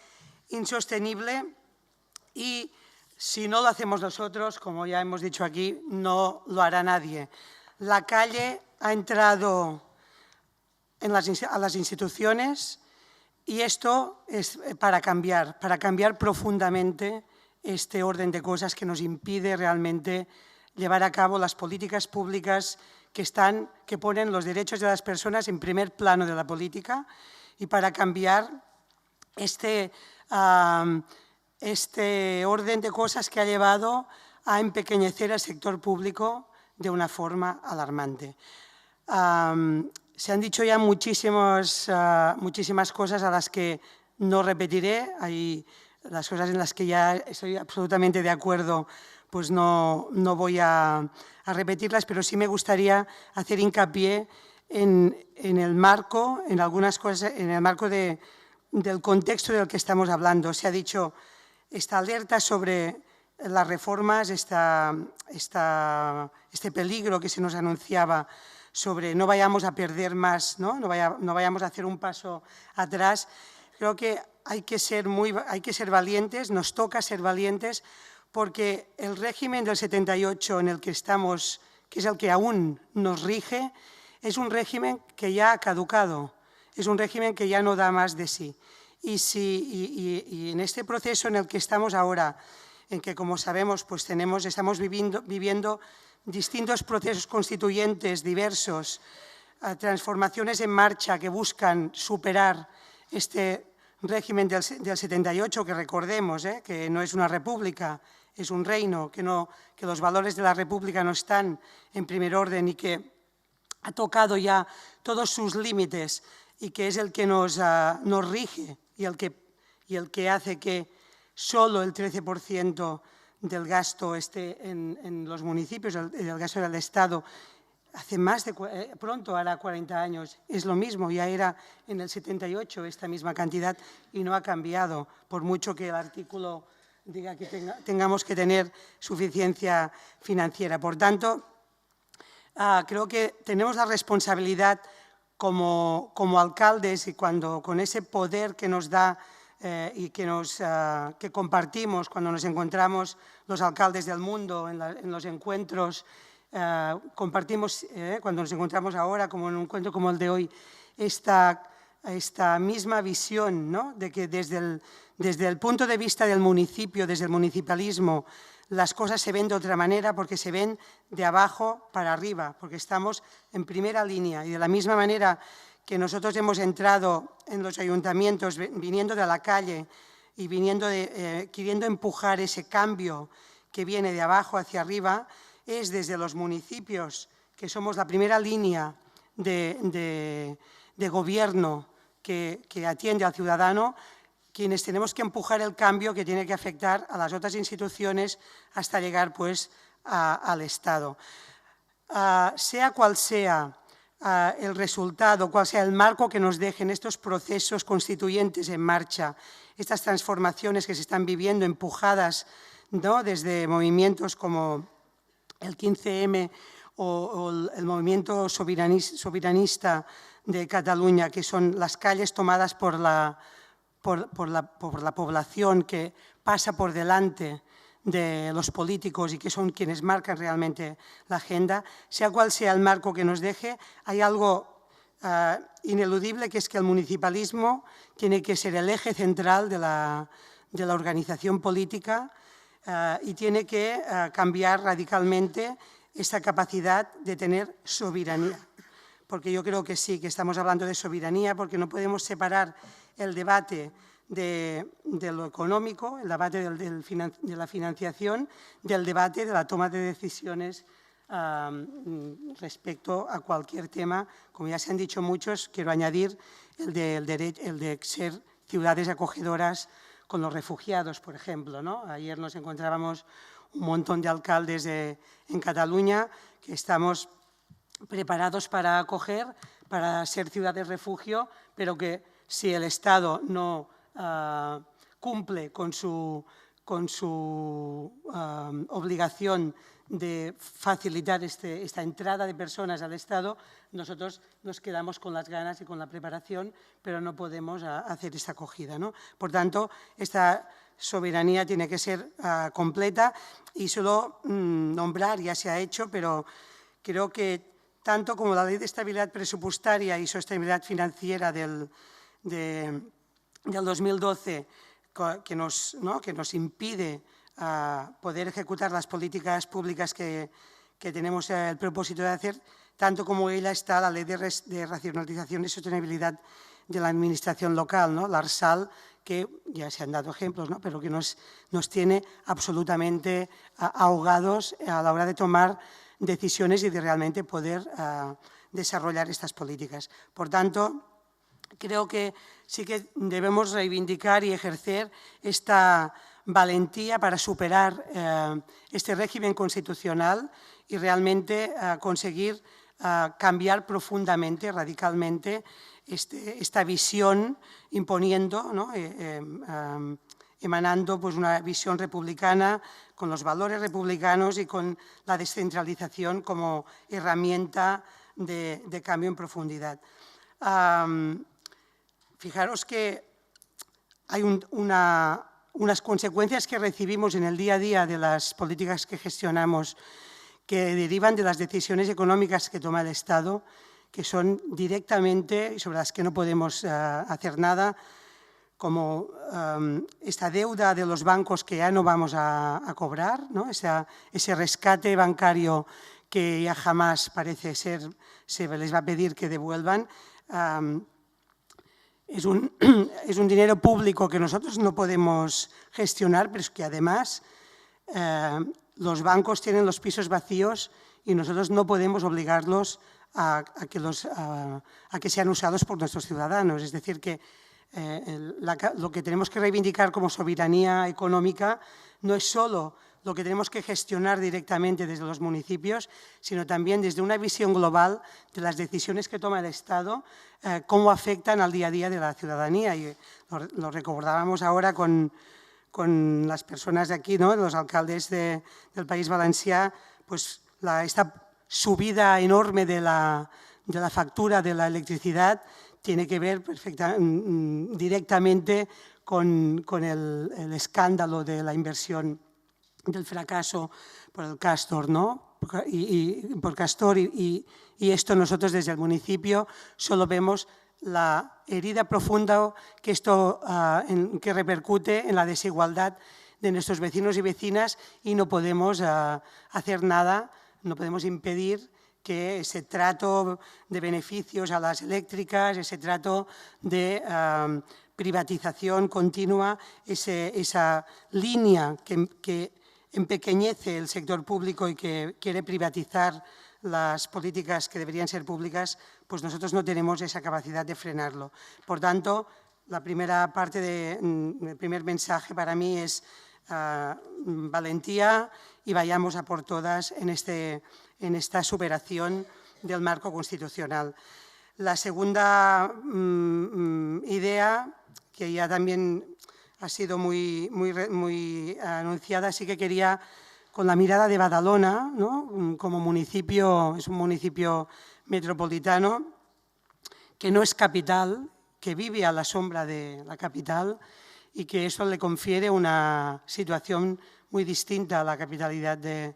insostenible y si no lo hacemos nosotros, como ya hemos dicho aquí, no lo hará nadie. La calle ha entrado a las instituciones y esto es para cambiar profundamente este orden de cosas que nos impide realmente llevar a cabo las políticas públicas que ponen los derechos de las personas en primer plano de la política y para cambiar este orden de cosas que ha llevado a empequeñecer al sector público de una forma alarmante. Se han dicho ya muchísimas cosas a las que no repetiré. Hay las cosas en las que ya estoy absolutamente de acuerdo, pues no voy a repetirlas, pero sí me gustaría hacer hincapié en el marco, en algunas cosas, en el marco del contexto del que estamos hablando. Se ha dicho esta alerta sobre las reformas, este peligro que se nos anunciaba sobre no vayamos a perder más, no vayamos a hacer un paso atrás. Creo que hay que ser valientes, nos toca ser valientes, porque el régimen del 78 en el que estamos, que es el que aún nos rige, es un régimen que ya ha caducado, es un régimen que ya no da más de sí. Y en este proceso en el que estamos ahora, en que, como sabemos, pues estamos viviendo distintos procesos constituyentes diversos, transformaciones en marcha que buscan superar este régimen del 78, que recordemos, que no es una república, es un reino, que los valores de la república no están en primer orden y que ha tocado ya todos sus límites y que es el que nos rige y el que hace que solo el 13% del gasto esté en los municipios, el gasto del Estado. Hace pronto hará 40 años, es lo mismo, ya era en el 78 esta misma cantidad y no ha cambiado, por mucho que el artículo diga que tengamos que tener suficiencia financiera. Por tanto, creo que tenemos la responsabilidad como alcaldes y con ese poder que nos da y que compartimos cuando nos encontramos los alcaldes del mundo en los encuentros, compartimos, cuando nos encontramos ahora, como en un encuentro como el de hoy, esta misma visión, ¿no?, de que desde el punto de vista del municipio, desde el municipalismo, las cosas se ven de otra manera porque se ven de abajo para arriba, porque estamos en primera línea. Y de la misma manera que nosotros hemos entrado en los ayuntamientos viniendo de la calle y queriendo empujar ese cambio que viene de abajo hacia arriba, es desde los municipios, que somos la primera línea de gobierno que atiende al ciudadano, quienes tenemos que empujar el cambio que tiene que afectar a las otras instituciones hasta llegar pues al Estado. Sea cual sea el resultado, cual sea el marco que nos dejen estos procesos constituyentes en marcha, estas transformaciones que se están viviendo empujadas, ¿no?, desde movimientos como el 15M o el movimiento soberanista de Cataluña, que son las calles tomadas por la población que pasa por delante de los políticos y que son quienes marcan realmente la agenda, sea cual sea el marco que nos deje, hay algo ineludible, que es que el municipalismo tiene que ser el eje central de la organización política y tiene que cambiar radicalmente esa capacidad de tener soberanía. Porque yo creo que sí, que estamos hablando de soberanía, porque no podemos separar el debate de lo económico, el debate de la financiación, del debate de la toma de decisiones respecto a cualquier tema. Como ya se han dicho muchos, quiero añadir el de ser ciudades acogedoras con los refugiados, por ejemplo, ¿no? Ayer nos encontrábamos un montón de alcaldes en Cataluña que estamos preparados para acoger, para ser ciudades refugio, pero que si el Estado no cumple con su obligación de facilitar esta entrada de personas al Estado, nosotros nos quedamos con las ganas y con la preparación, pero no podemos hacer esta acogida, ¿no? Por tanto, esta soberanía tiene que ser completa y solo nombrar, ya se ha hecho, pero creo que tanto como la Ley de Estabilidad Presupuestaria y Sostenibilidad Financiera del 2012, que nos impide poder ejecutar las políticas públicas que tenemos el propósito de hacer, tanto como ella está la Ley de Racionalización y Sostenibilidad de la Administración Local, ¿no?, la ARSAL, que ya se han dado ejemplos, ¿no?, pero que nos tiene absolutamente ahogados a la hora de tomar decisiones y de realmente poder desarrollar estas políticas. Por tanto, creo que sí que debemos reivindicar y ejercer esta valentía para superar este régimen constitucional y realmente conseguir cambiar profundamente, radicalmente, esta visión, imponiendo, ¿no?, emanando pues, una visión republicana con los valores republicanos y con la descentralización como herramienta de cambio en profundidad. Fijaros que hay unas consecuencias que recibimos en el día a día de las políticas que gestionamos, que derivan de las decisiones económicas que toma el Estado, que son directamente, sobre las que no podemos hacer nada, como esta deuda de los bancos que ya no vamos a cobrar, ¿no? Ese rescate bancario que ya jamás parece ser, se les va a pedir que devuelvan. Es un dinero público que nosotros no podemos gestionar, pero es que además los bancos tienen los pisos vacíos y nosotros no podemos obligarlos a que sean usados por nuestros ciudadanos. Es decir, que lo que tenemos que reivindicar como soberanía económica no es solo lo que tenemos que gestionar directamente desde los municipios, sino también desde una visión global de las decisiones que toma el Estado, cómo afectan al día a día de la ciudadanía. Y lo recordábamos ahora con las personas de aquí, ¿no? Los alcaldes del País Valencià, pues esta subida enorme de la factura de la electricidad tiene que ver directamente con el escándalo de la inversión, del fracaso por el Castor, ¿no? Por Castor, y esto nosotros desde el municipio solo vemos la herida profunda que esto que repercute en la desigualdad de nuestros vecinos y vecinas, y no podemos hacer nada, no podemos impedir que ese trato de beneficios a las eléctricas, ese trato de privatización continua, esa línea que empequeñece el sector público y que quiere privatizar las políticas que deberían ser públicas, pues nosotros no tenemos esa capacidad de frenarlo. Por tanto, la primera parte el primer mensaje para mí es valentía y vayamos a por todas en esta superación del marco constitucional. La segunda idea, que ya también ha sido muy anunciada, sí que quería, con la mirada de Badalona, ¿no? Como municipio, es un municipio metropolitano que no es capital, que vive a la sombra de la capital y que eso le confiere una situación muy distinta a la capitalidad de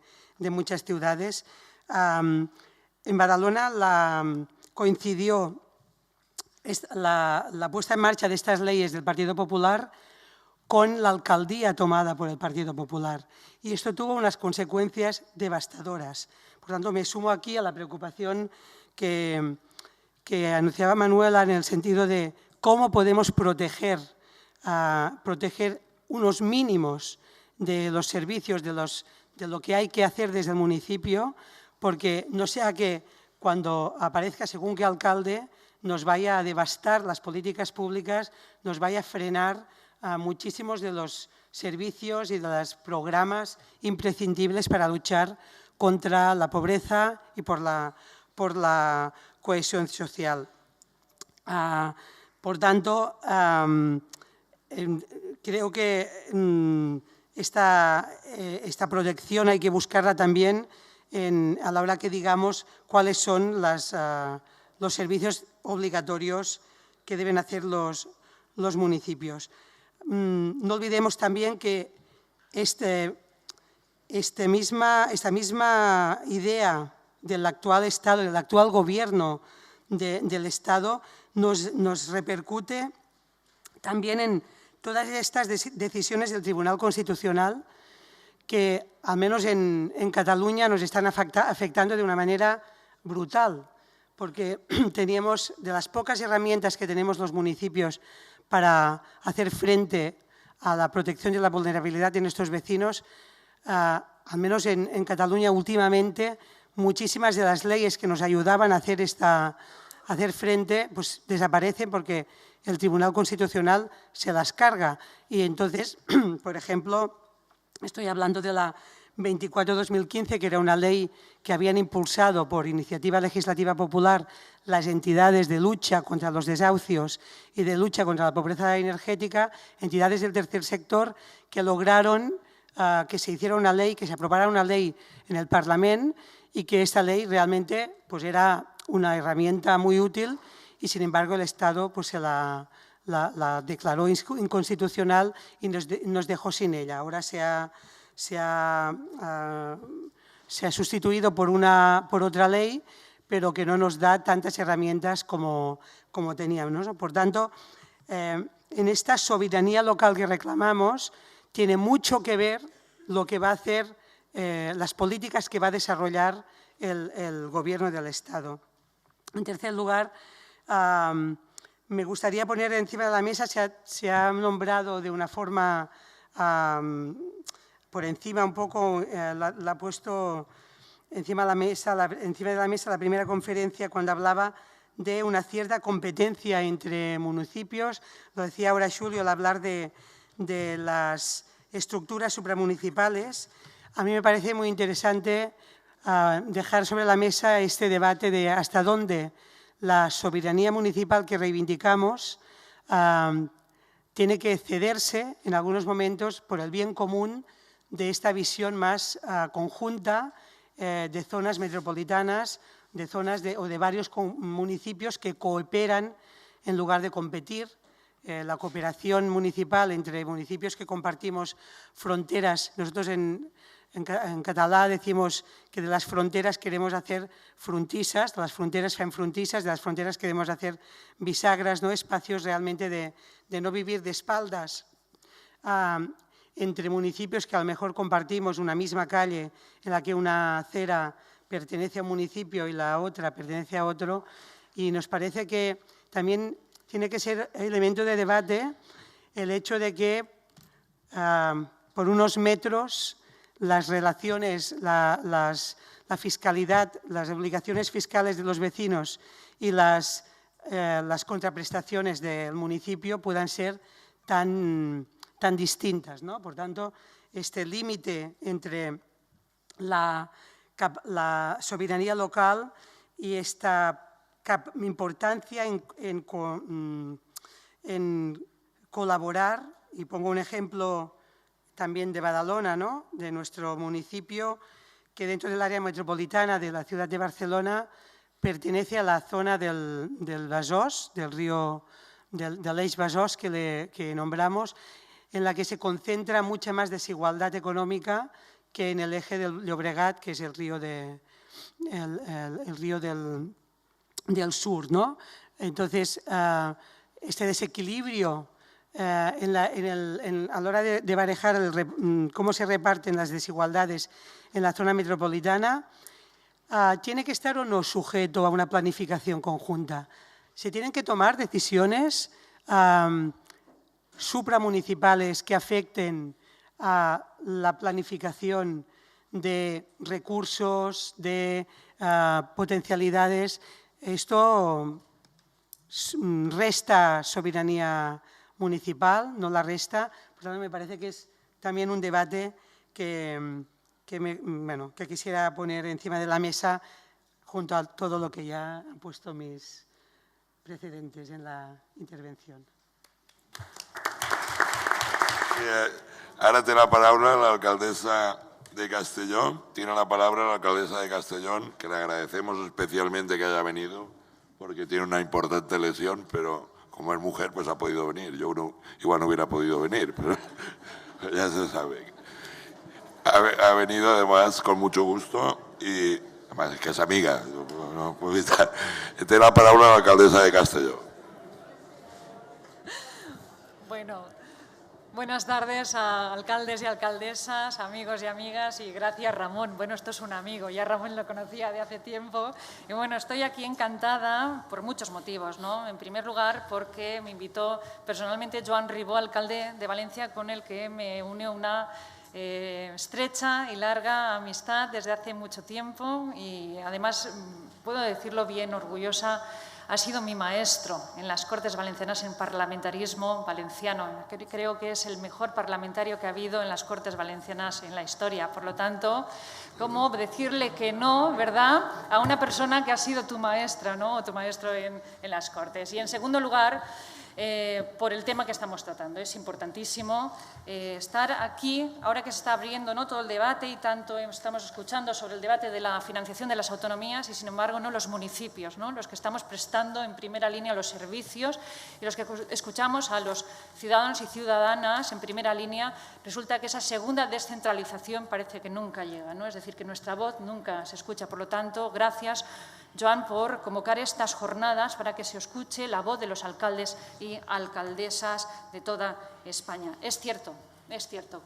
muchas ciudades. En Badalona coincidió la puesta en marcha de estas leyes del Partido Popular con la alcaldía tomada por el Partido Popular, y esto tuvo unas consecuencias devastadoras. Por tanto, me sumo aquí a la preocupación que anunciaba Manuela, en el sentido de cómo podemos proteger unos mínimos de los servicios, de lo que hay que hacer desde el municipio, porque no sea que cuando aparezca según qué alcalde nos vaya a devastar las políticas públicas, nos vaya a frenar a muchísimos de los servicios y de los programas imprescindibles para luchar contra la pobreza y por la cohesión social. Por tanto, creo que esta protección hay que buscarla también a la hora que digamos cuáles son los servicios obligatorios que deben hacer los municipios. No olvidemos también que esta misma idea del actual Estado, del actual gobierno del Estado, nos repercute también en todas estas decisiones del Tribunal Constitucional que, al menos en Cataluña, nos están afectando de una manera brutal, porque teníamos, de las pocas herramientas que tenemos los municipios para hacer frente a la protección y la vulnerabilidad de nuestros vecinos, al menos en Cataluña últimamente, muchísimas de las leyes que nos ayudaban a hacer frente, pues desaparecen porque el Tribunal Constitucional se las carga. Y entonces, por ejemplo, estoy hablando de la 24/2015, que era una ley que habían impulsado por iniciativa legislativa popular las entidades de lucha contra los desahucios y de lucha contra la pobreza energética, entidades del tercer sector que lograron que se hiciera una ley, que se aprobara una ley en el Parlament, y que esta ley realmente pues, era una herramienta muy útil, y sin embargo el Estado pues, se la declaró inconstitucional y nos dejó sin ella. Ahora se ha sustituido por otra ley, pero que no nos da tantas herramientas como teníamos, ¿no? Por tanto, en esta soberanía local que reclamamos, tiene mucho que ver lo que va a hacer, las políticas que va a desarrollar el Gobierno del Estado. En tercer lugar, me gustaría poner encima de la mesa, se ha nombrado de una forma por encima un poco, la ha puesto encima de la mesa la primera conferencia cuando hablaba de una cierta competencia entre municipios. Lo decía ahora Julio al hablar de las estructuras supramunicipales. A mí me parece muy interesante dejar sobre la mesa este debate de hasta dónde la soberanía municipal que reivindicamos tiene que cederse en algunos momentos por el bien común de esta visión más conjunta de zonas metropolitanas, de zonas o de varios municipios que cooperan en lugar de competir. La cooperación municipal entre municipios que compartimos fronteras. Nosotros en català decimos que de las fronteras queremos hacer frontisas, de las fronteras fem frontisas, de las fronteras queremos hacer bisagras, ¿no? Espacios realmente de no vivir de espaldas entre municipios que a lo mejor compartimos una misma calle en la que una acera pertenece a un municipio y la otra pertenece a otro, y nos parece que también tiene que ser elemento de debate el hecho de que por unos metros las relaciones, la fiscalidad, las obligaciones fiscales de los vecinos y las contraprestaciones del municipio puedan ser tan distintas, ¿no? Por tanto, este límite entre la soberanía local y esta importancia en colaborar, y pongo un ejemplo también de Badalona, ¿no? De nuestro municipio, que dentro del área metropolitana de la ciudad de Barcelona pertenece a la zona del Besòs, del río, del Eix Besòs que nombramos, en la que se concentra mucha más desigualdad económica que en el eje del Llobregat, que es el río del sur, ¿no? Entonces, este desequilibrio a la hora de barajar cómo se reparten las desigualdades en la zona metropolitana, tiene que estar o no sujeto a una planificación conjunta. Se tienen que tomar decisiones supramunicipales que afecten a la planificación de recursos, de potencialidades. Esto resta soberanía municipal, no la resta. Por tanto, me parece que es también un debate que quisiera poner encima de la mesa junto a todo lo que ya han puesto mis precedentes en la intervención. Ahora tiene la palabra la alcaldesa de Castellón. Tiene la palabra la alcaldesa de Castellón, que le agradecemos especialmente que haya venido, porque tiene una importante lesión, pero como es mujer, pues ha podido venir. Yo igual no hubiera podido venir, pero ya se sabe. Ha venido además con mucho gusto y además es que es amiga. No puedo evitar. Tiene la palabra la alcaldesa de Castellón. Bueno, buenas tardes a alcaldes y alcaldesas, amigos y amigas, y gracias Ramón. Bueno, esto es un amigo, ya Ramón lo conocía de hace tiempo. Y bueno, estoy aquí encantada por muchos motivos, ¿no? En primer lugar, porque me invitó personalmente Joan Ribó, alcalde de Valencia, con el que me une una estrecha y larga amistad desde hace mucho tiempo, y además, puedo decirlo bien orgullosa, ha sido mi maestro en las Cortes Valencianas en parlamentarismo valenciano. Creo que es el mejor parlamentario que ha habido en las Cortes Valencianas en la historia. Por lo tanto, ¿cómo decirle que no, verdad, a una persona que ha sido tu maestra, ¿no? O tu maestro en las Cortes? Y en segundo lugar, por el tema que estamos tratando. Es importantísimo estar aquí, ahora que se está abriendo, ¿no?, todo el debate, y tanto estamos escuchando sobre el debate de la financiación de las autonomías, y sin embargo, ¿no?, los municipios, ¿no?, los que estamos prestando en primera línea los servicios, y los que escuchamos a los ciudadanos y ciudadanas en primera línea, resulta que esa segunda descentralización parece que nunca llega, ¿no? Es decir, que nuestra voz nunca se escucha. Por lo tanto, gracias Joan, por convocar estas jornadas para que se escuche la voz de los alcaldes y alcaldesas de toda España. Es cierto,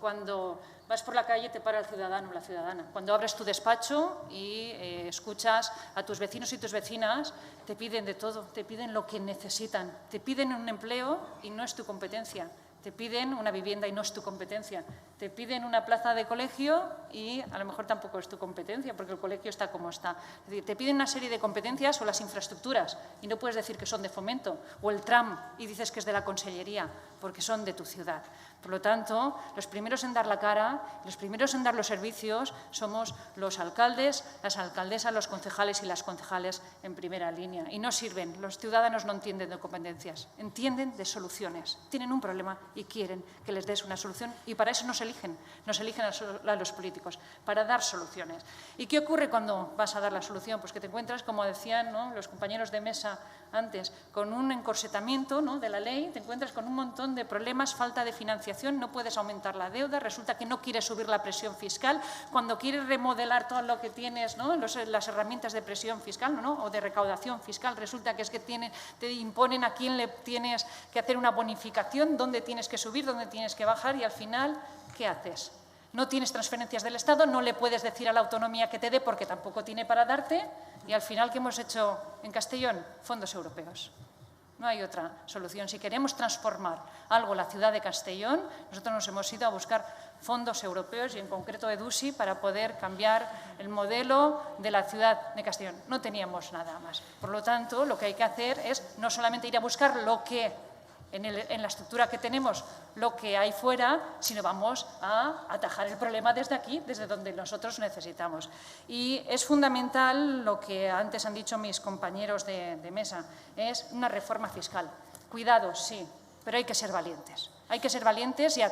cuando vas por la calle te para el ciudadano o la ciudadana. Cuando abres tu despacho y escuchas a tus vecinos y tus vecinas, te piden de todo, te piden lo que necesitan, te piden un empleo y no es tu competencia. Te piden una vivienda y no es tu competencia. Te piden una plaza de colegio y a lo mejor tampoco es tu competencia porque el colegio está como está. Es decir, te piden una serie de competencias o las infraestructuras y no puedes decir que son de Fomento, o el tram y dices que es de la Consellería porque son de tu ciudad. Por lo tanto, los primeros en dar la cara, los primeros en dar los servicios somos los alcaldes, las alcaldesas, los concejales y las concejales en primera línea. Y no sirven, los ciudadanos no entienden de competencias, entienden de soluciones. Tienen un problema y quieren que les des una solución y para eso nos eligen a los políticos, para dar soluciones. ¿Y qué ocurre cuando vas a dar la solución? Pues que te encuentras, como decían, ¿no?, los compañeros de mesa antes, con un encorsetamiento, ¿no?, de la ley, te encuentras con un montón de problemas, falta de financiación, no puedes aumentar la deuda, resulta que no quieres subir la presión fiscal, cuando quieres remodelar todo lo que tienes, ¿no?, las herramientas de presión fiscal, ¿no?, o de recaudación fiscal, resulta que es que te imponen a quién le tienes que hacer una bonificación, dónde tienes que subir, dónde tienes que bajar y al final, ¿qué haces? No tienes transferencias del Estado, no le puedes decir a la autonomía que te dé porque tampoco tiene para darte y al final, ¿qué hemos hecho en Castellón? Fondos europeos. No hay otra solución. Si queremos transformar algo la ciudad de Castellón, nosotros nos hemos ido a buscar fondos europeos y en concreto EDUSI para poder cambiar el modelo de la ciudad de Castellón. No teníamos nada más. Por lo tanto, lo que hay que hacer es no solamente ir a buscar lo que en la estructura que tenemos, lo que hay fuera, sino vamos a atajar el problema desde aquí, desde donde nosotros necesitamos. Y es fundamental lo que antes han dicho mis compañeros de mesa, es una reforma fiscal. Cuidado, sí, pero hay que ser valientes. Hay que ser valientes y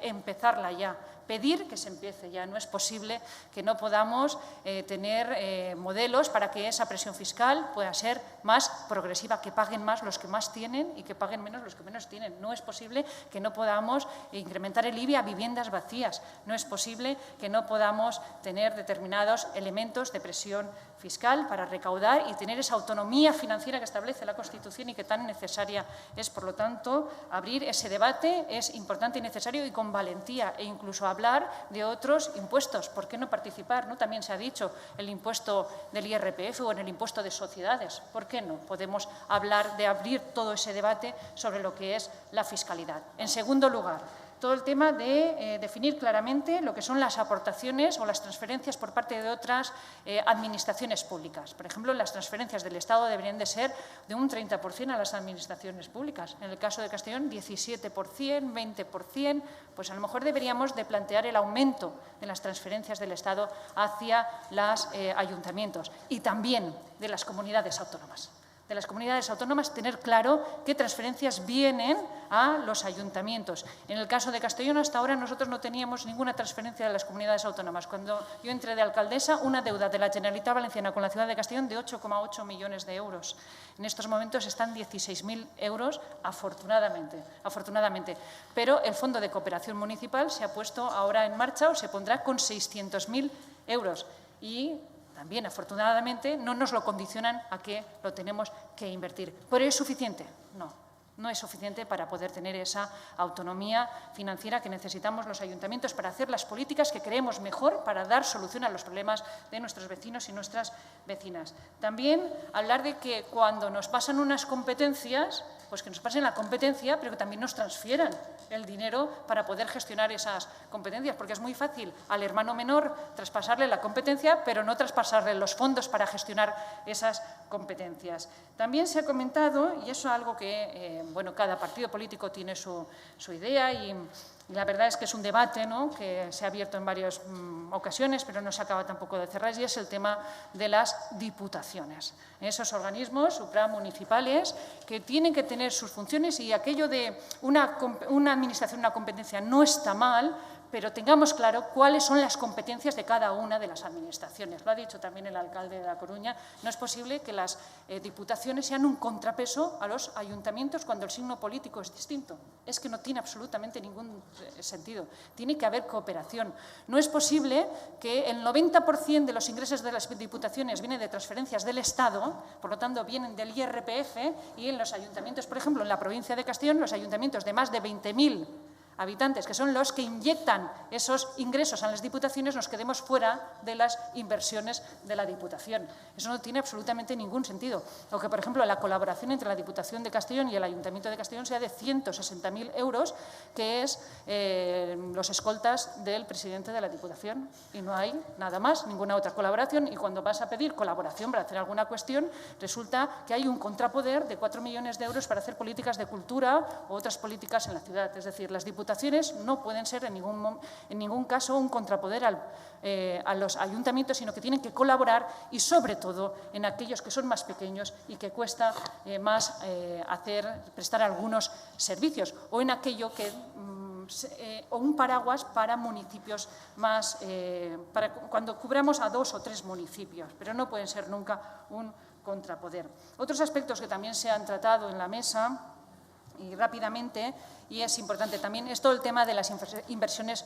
empezarla ya. Pedir que se empiece ya. No es posible que no podamos tener modelos para que esa presión fiscal pueda ser más progresiva, que paguen más los que más tienen y que paguen menos los que menos tienen. No es posible que no podamos incrementar el IBI a viviendas vacías. No es posible que no podamos tener determinados elementos de presión fiscal para recaudar y tener esa autonomía financiera que establece la Constitución y que tan necesaria es. Por lo tanto, abrir ese debate es importante y necesario y con valentía e incluso hablar de otros impuestos. ¿Por qué no participar? ¿No? También se ha dicho el impuesto del IRPF o en el impuesto de sociedades. ¿Por qué no? Podemos hablar de abrir todo ese debate sobre lo que es la fiscalidad. En segundo lugar, todo el tema de definir claramente lo que son las aportaciones o las transferencias por parte de otras administraciones públicas. Por ejemplo, las transferencias del Estado deberían de ser de un 30% a las administraciones públicas. En el caso de Castellón, 17%, 20%. Pues a lo mejor deberíamos de plantear el aumento de las transferencias del Estado hacia los ayuntamientos y también de las comunidades autónomas. De las comunidades autónomas, tener claro qué transferencias vienen a los ayuntamientos. En el caso de Castellón, hasta ahora nosotros no teníamos ninguna transferencia de las comunidades autónomas. Cuando yo entré de alcaldesa, una deuda de la Generalitat Valenciana con la ciudad de Castellón de 8,8 millones de euros. En estos momentos están 16.000 euros, afortunadamente. Pero el Fondo de Cooperación Municipal se ha puesto ahora en marcha o se pondrá con 600.000 euros. Y también, afortunadamente, no nos lo condicionan a que lo tenemos que invertir. ¿Pero es suficiente? No es suficiente para poder tener esa autonomía financiera que necesitamos los ayuntamientos para hacer las políticas que creemos mejor para dar solución a los problemas de nuestros vecinos y nuestras vecinas. También hablar de que cuando nos pasan unas competencias, pues que nos pasen la competencia, pero que también nos transfieran el dinero para poder gestionar esas competencias, porque es muy fácil al hermano menor traspasarle la competencia, pero no traspasarle los fondos para gestionar esas competencias. También se ha comentado, y eso es algo que cada partido político tiene su idea y la verdad es que es un debate, ¿no?, que se ha abierto en varias ocasiones, pero no se acaba tampoco de cerrar, y es el tema de las diputaciones. Esos organismos supramunicipales que tienen que tener sus funciones y aquello de una administración, una competencia no está mal, pero tengamos claro cuáles son las competencias de cada una de las administraciones. Lo ha dicho también el alcalde de La Coruña, no es posible que las diputaciones sean un contrapeso a los ayuntamientos cuando el signo político es distinto. Es que no tiene absolutamente ningún sentido. Tiene que haber cooperación. No es posible que el 90% de los ingresos de las diputaciones vienen de transferencias del Estado, por lo tanto vienen del IRPF, y en los ayuntamientos, por ejemplo, en la provincia de Castellón, los ayuntamientos de más de 20.000 habitantes, que son los que inyectan esos ingresos a las diputaciones, nos quedemos fuera de las inversiones de la Diputación. Eso no tiene absolutamente ningún sentido. O que, por ejemplo, la colaboración entre la Diputación de Castellón y el Ayuntamiento de Castellón sea de 160.000 euros, que es los escoltas del presidente de la Diputación. Y no hay nada más, ninguna otra colaboración. Y cuando vas a pedir colaboración para hacer alguna cuestión, resulta que hay un contrapoder de 4 millones de euros para hacer políticas de cultura u otras políticas en la ciudad. Es decir, las diputaciones no pueden ser en ningún caso un contrapoder a los ayuntamientos, sino que tienen que colaborar y, sobre todo, en aquellos que son más pequeños y que cuesta más prestar algunos servicios, o en aquello que o un paraguas para municipios más, para cuando cubramos a 2 o 3 municipios, pero no pueden ser nunca un contrapoder. Otros aspectos que también se han tratado en la mesa, y rápidamente, y es importante también, es todo el tema de las inversiones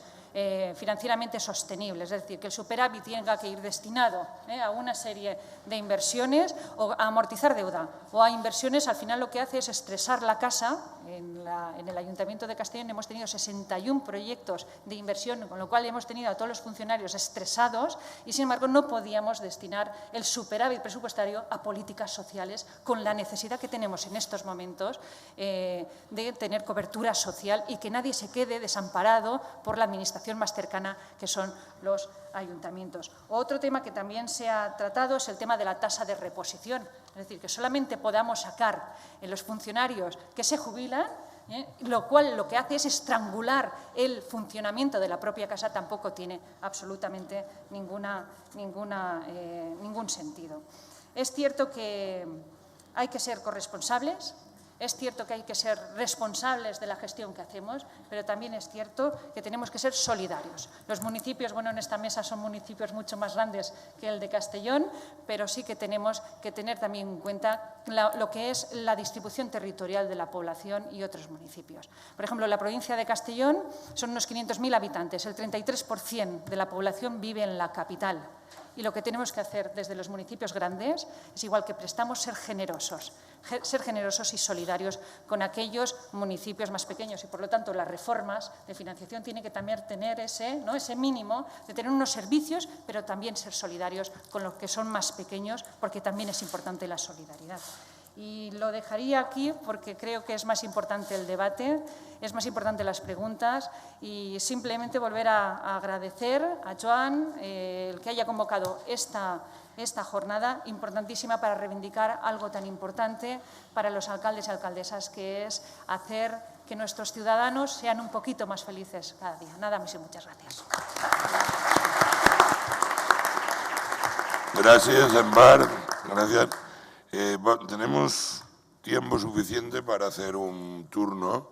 financieramente sostenibles, es decir, que el superávit tenga que ir destinado a una serie de inversiones o a amortizar deuda o a inversiones. Al final lo que hace es estresar la casa. En el Ayuntamiento de Castellón hemos tenido 61 proyectos de inversión, con lo cual hemos tenido a todos los funcionarios estresados y, sin embargo, no podíamos destinar el superávit presupuestario a políticas sociales con la necesidad que tenemos en estos momentos de tener cobertura social y que nadie se quede desamparado por la administración más cercana, que son los ayuntamientos. Otro tema que también se ha tratado es el tema de la tasa de reposición, es decir, que solamente podamos sacar en los funcionarios que se jubilan, lo cual lo que hace es estrangular el funcionamiento de la propia casa, tampoco tiene absolutamente ningún sentido. Es cierto que hay que ser corresponsables. Es cierto que hay que ser responsables de la gestión que hacemos, pero también es cierto que tenemos que ser solidarios. Los municipios, bueno, en esta mesa son municipios mucho más grandes que el de Castellón, pero sí que tenemos que tener también en cuenta lo que es la distribución territorial de la población y otros municipios. Por ejemplo, en la provincia de Castellón son unos 500.000 habitantes, el 33% de la población vive en la capital. Y lo que tenemos que hacer desde los municipios grandes es, igual que prestamos, ser generosos y solidarios con aquellos municipios más pequeños. Y, por lo tanto, las reformas de financiación tienen que también tener ese mínimo de tener unos servicios, pero también ser solidarios con los que son más pequeños, porque también es importante la solidaridad. Y lo dejaría aquí porque creo que es más importante el debate, es más importante las preguntas, y simplemente volver a agradecer a Joan el que haya convocado esta jornada importantísima para reivindicar algo tan importante para los alcaldes y alcaldesas, que es hacer que nuestros ciudadanos sean un poquito más felices cada día. Nada más y muchas gracias. Gracias, Embar. Gracias. Tenemos tiempo suficiente para hacer un turno.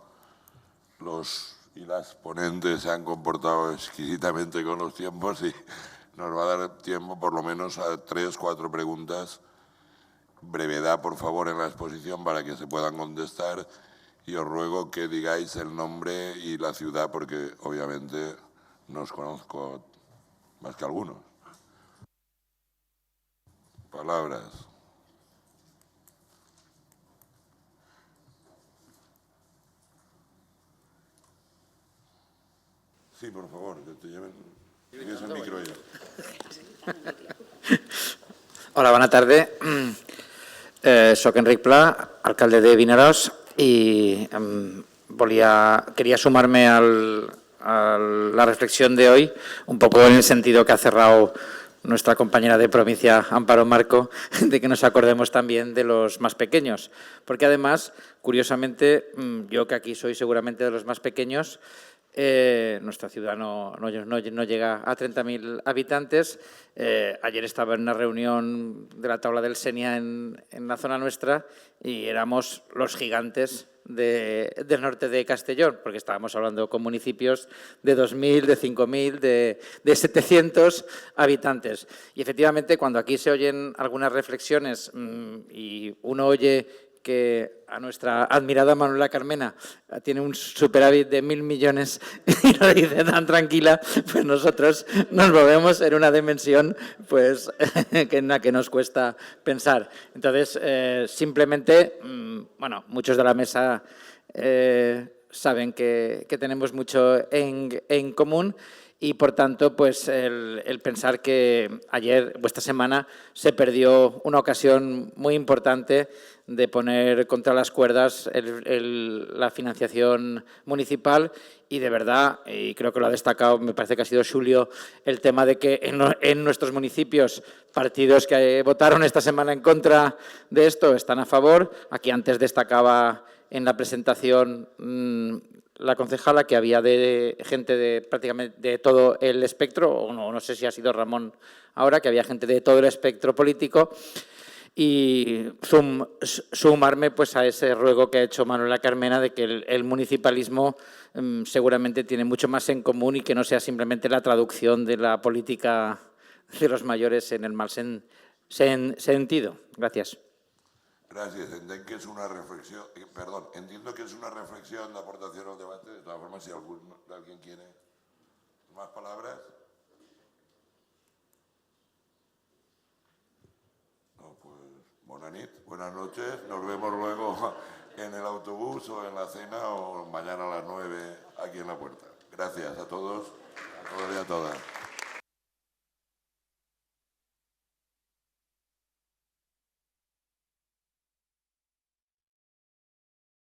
Los y las ponentes se han comportado exquisitamente con los tiempos y nos va a dar tiempo por lo menos a 3 o 4 preguntas. Brevedad, por favor, en la exposición para que se puedan contestar, y os ruego que digáis el nombre y la ciudad porque obviamente no os conozco más que algunos. Palabras. Sí, por favor, que te lleven. Tienes el micro ya. Hola, bona tarda. Soc Enric Pla, alcalde de Vinaròs, y quería sumarme a la reflexión de hoy, un poco en el sentido que ha cerrado nuestra compañera de provincia, Amparo Marco, de que nos acordemos también de los más pequeños. Porque además, curiosamente, yo que aquí soy seguramente de los más pequeños, Nuestra ciudad no llega a 30.000 habitantes. Ayer estaba en una reunión de la tabla del Senia en la zona nuestra y éramos los gigantes del norte de Castellón, porque estábamos hablando con municipios de 2.000, de 5.000, de 700 habitantes. Y efectivamente, cuando aquí se oyen algunas reflexiones y uno oye que a nuestra admirada Manuela Carmena tiene un superávit de 1.000 millones y lo dice tan tranquila, pues nosotros nos movemos en una dimensión pues, en la que nos cuesta pensar. Entonces, simplemente, bueno, muchos de la mesa saben que tenemos mucho en común y, por tanto, pues el pensar que ayer o esta semana se perdió una ocasión muy importante de poner contra las cuerdas la financiación municipal y, de verdad, y creo que lo ha destacado, me parece que ha sido Xulio, el tema de que en nuestros municipios partidos que votaron esta semana en contra de esto están a favor. Aquí antes destacaba en la presentación la concejala que había gente de prácticamente de todo el espectro, o no sé si ha sido Ramón ahora, que había gente de todo el espectro político, y sumarme pues a ese ruego que ha hecho Manuela Carmena de que el municipalismo seguramente tiene mucho más en común y que no sea simplemente la traducción de la política de los mayores en el mal sentido. Gracias. Gràcies. Entiendo que es una reflexión de aportación al debate. De todas formas, si alguien quiere más palabras. No, pues, buenas noches. Nos vemos luego en el autobús o en la cena o mañana a las 9 aquí en la puerta. Gracias a todos y a todas.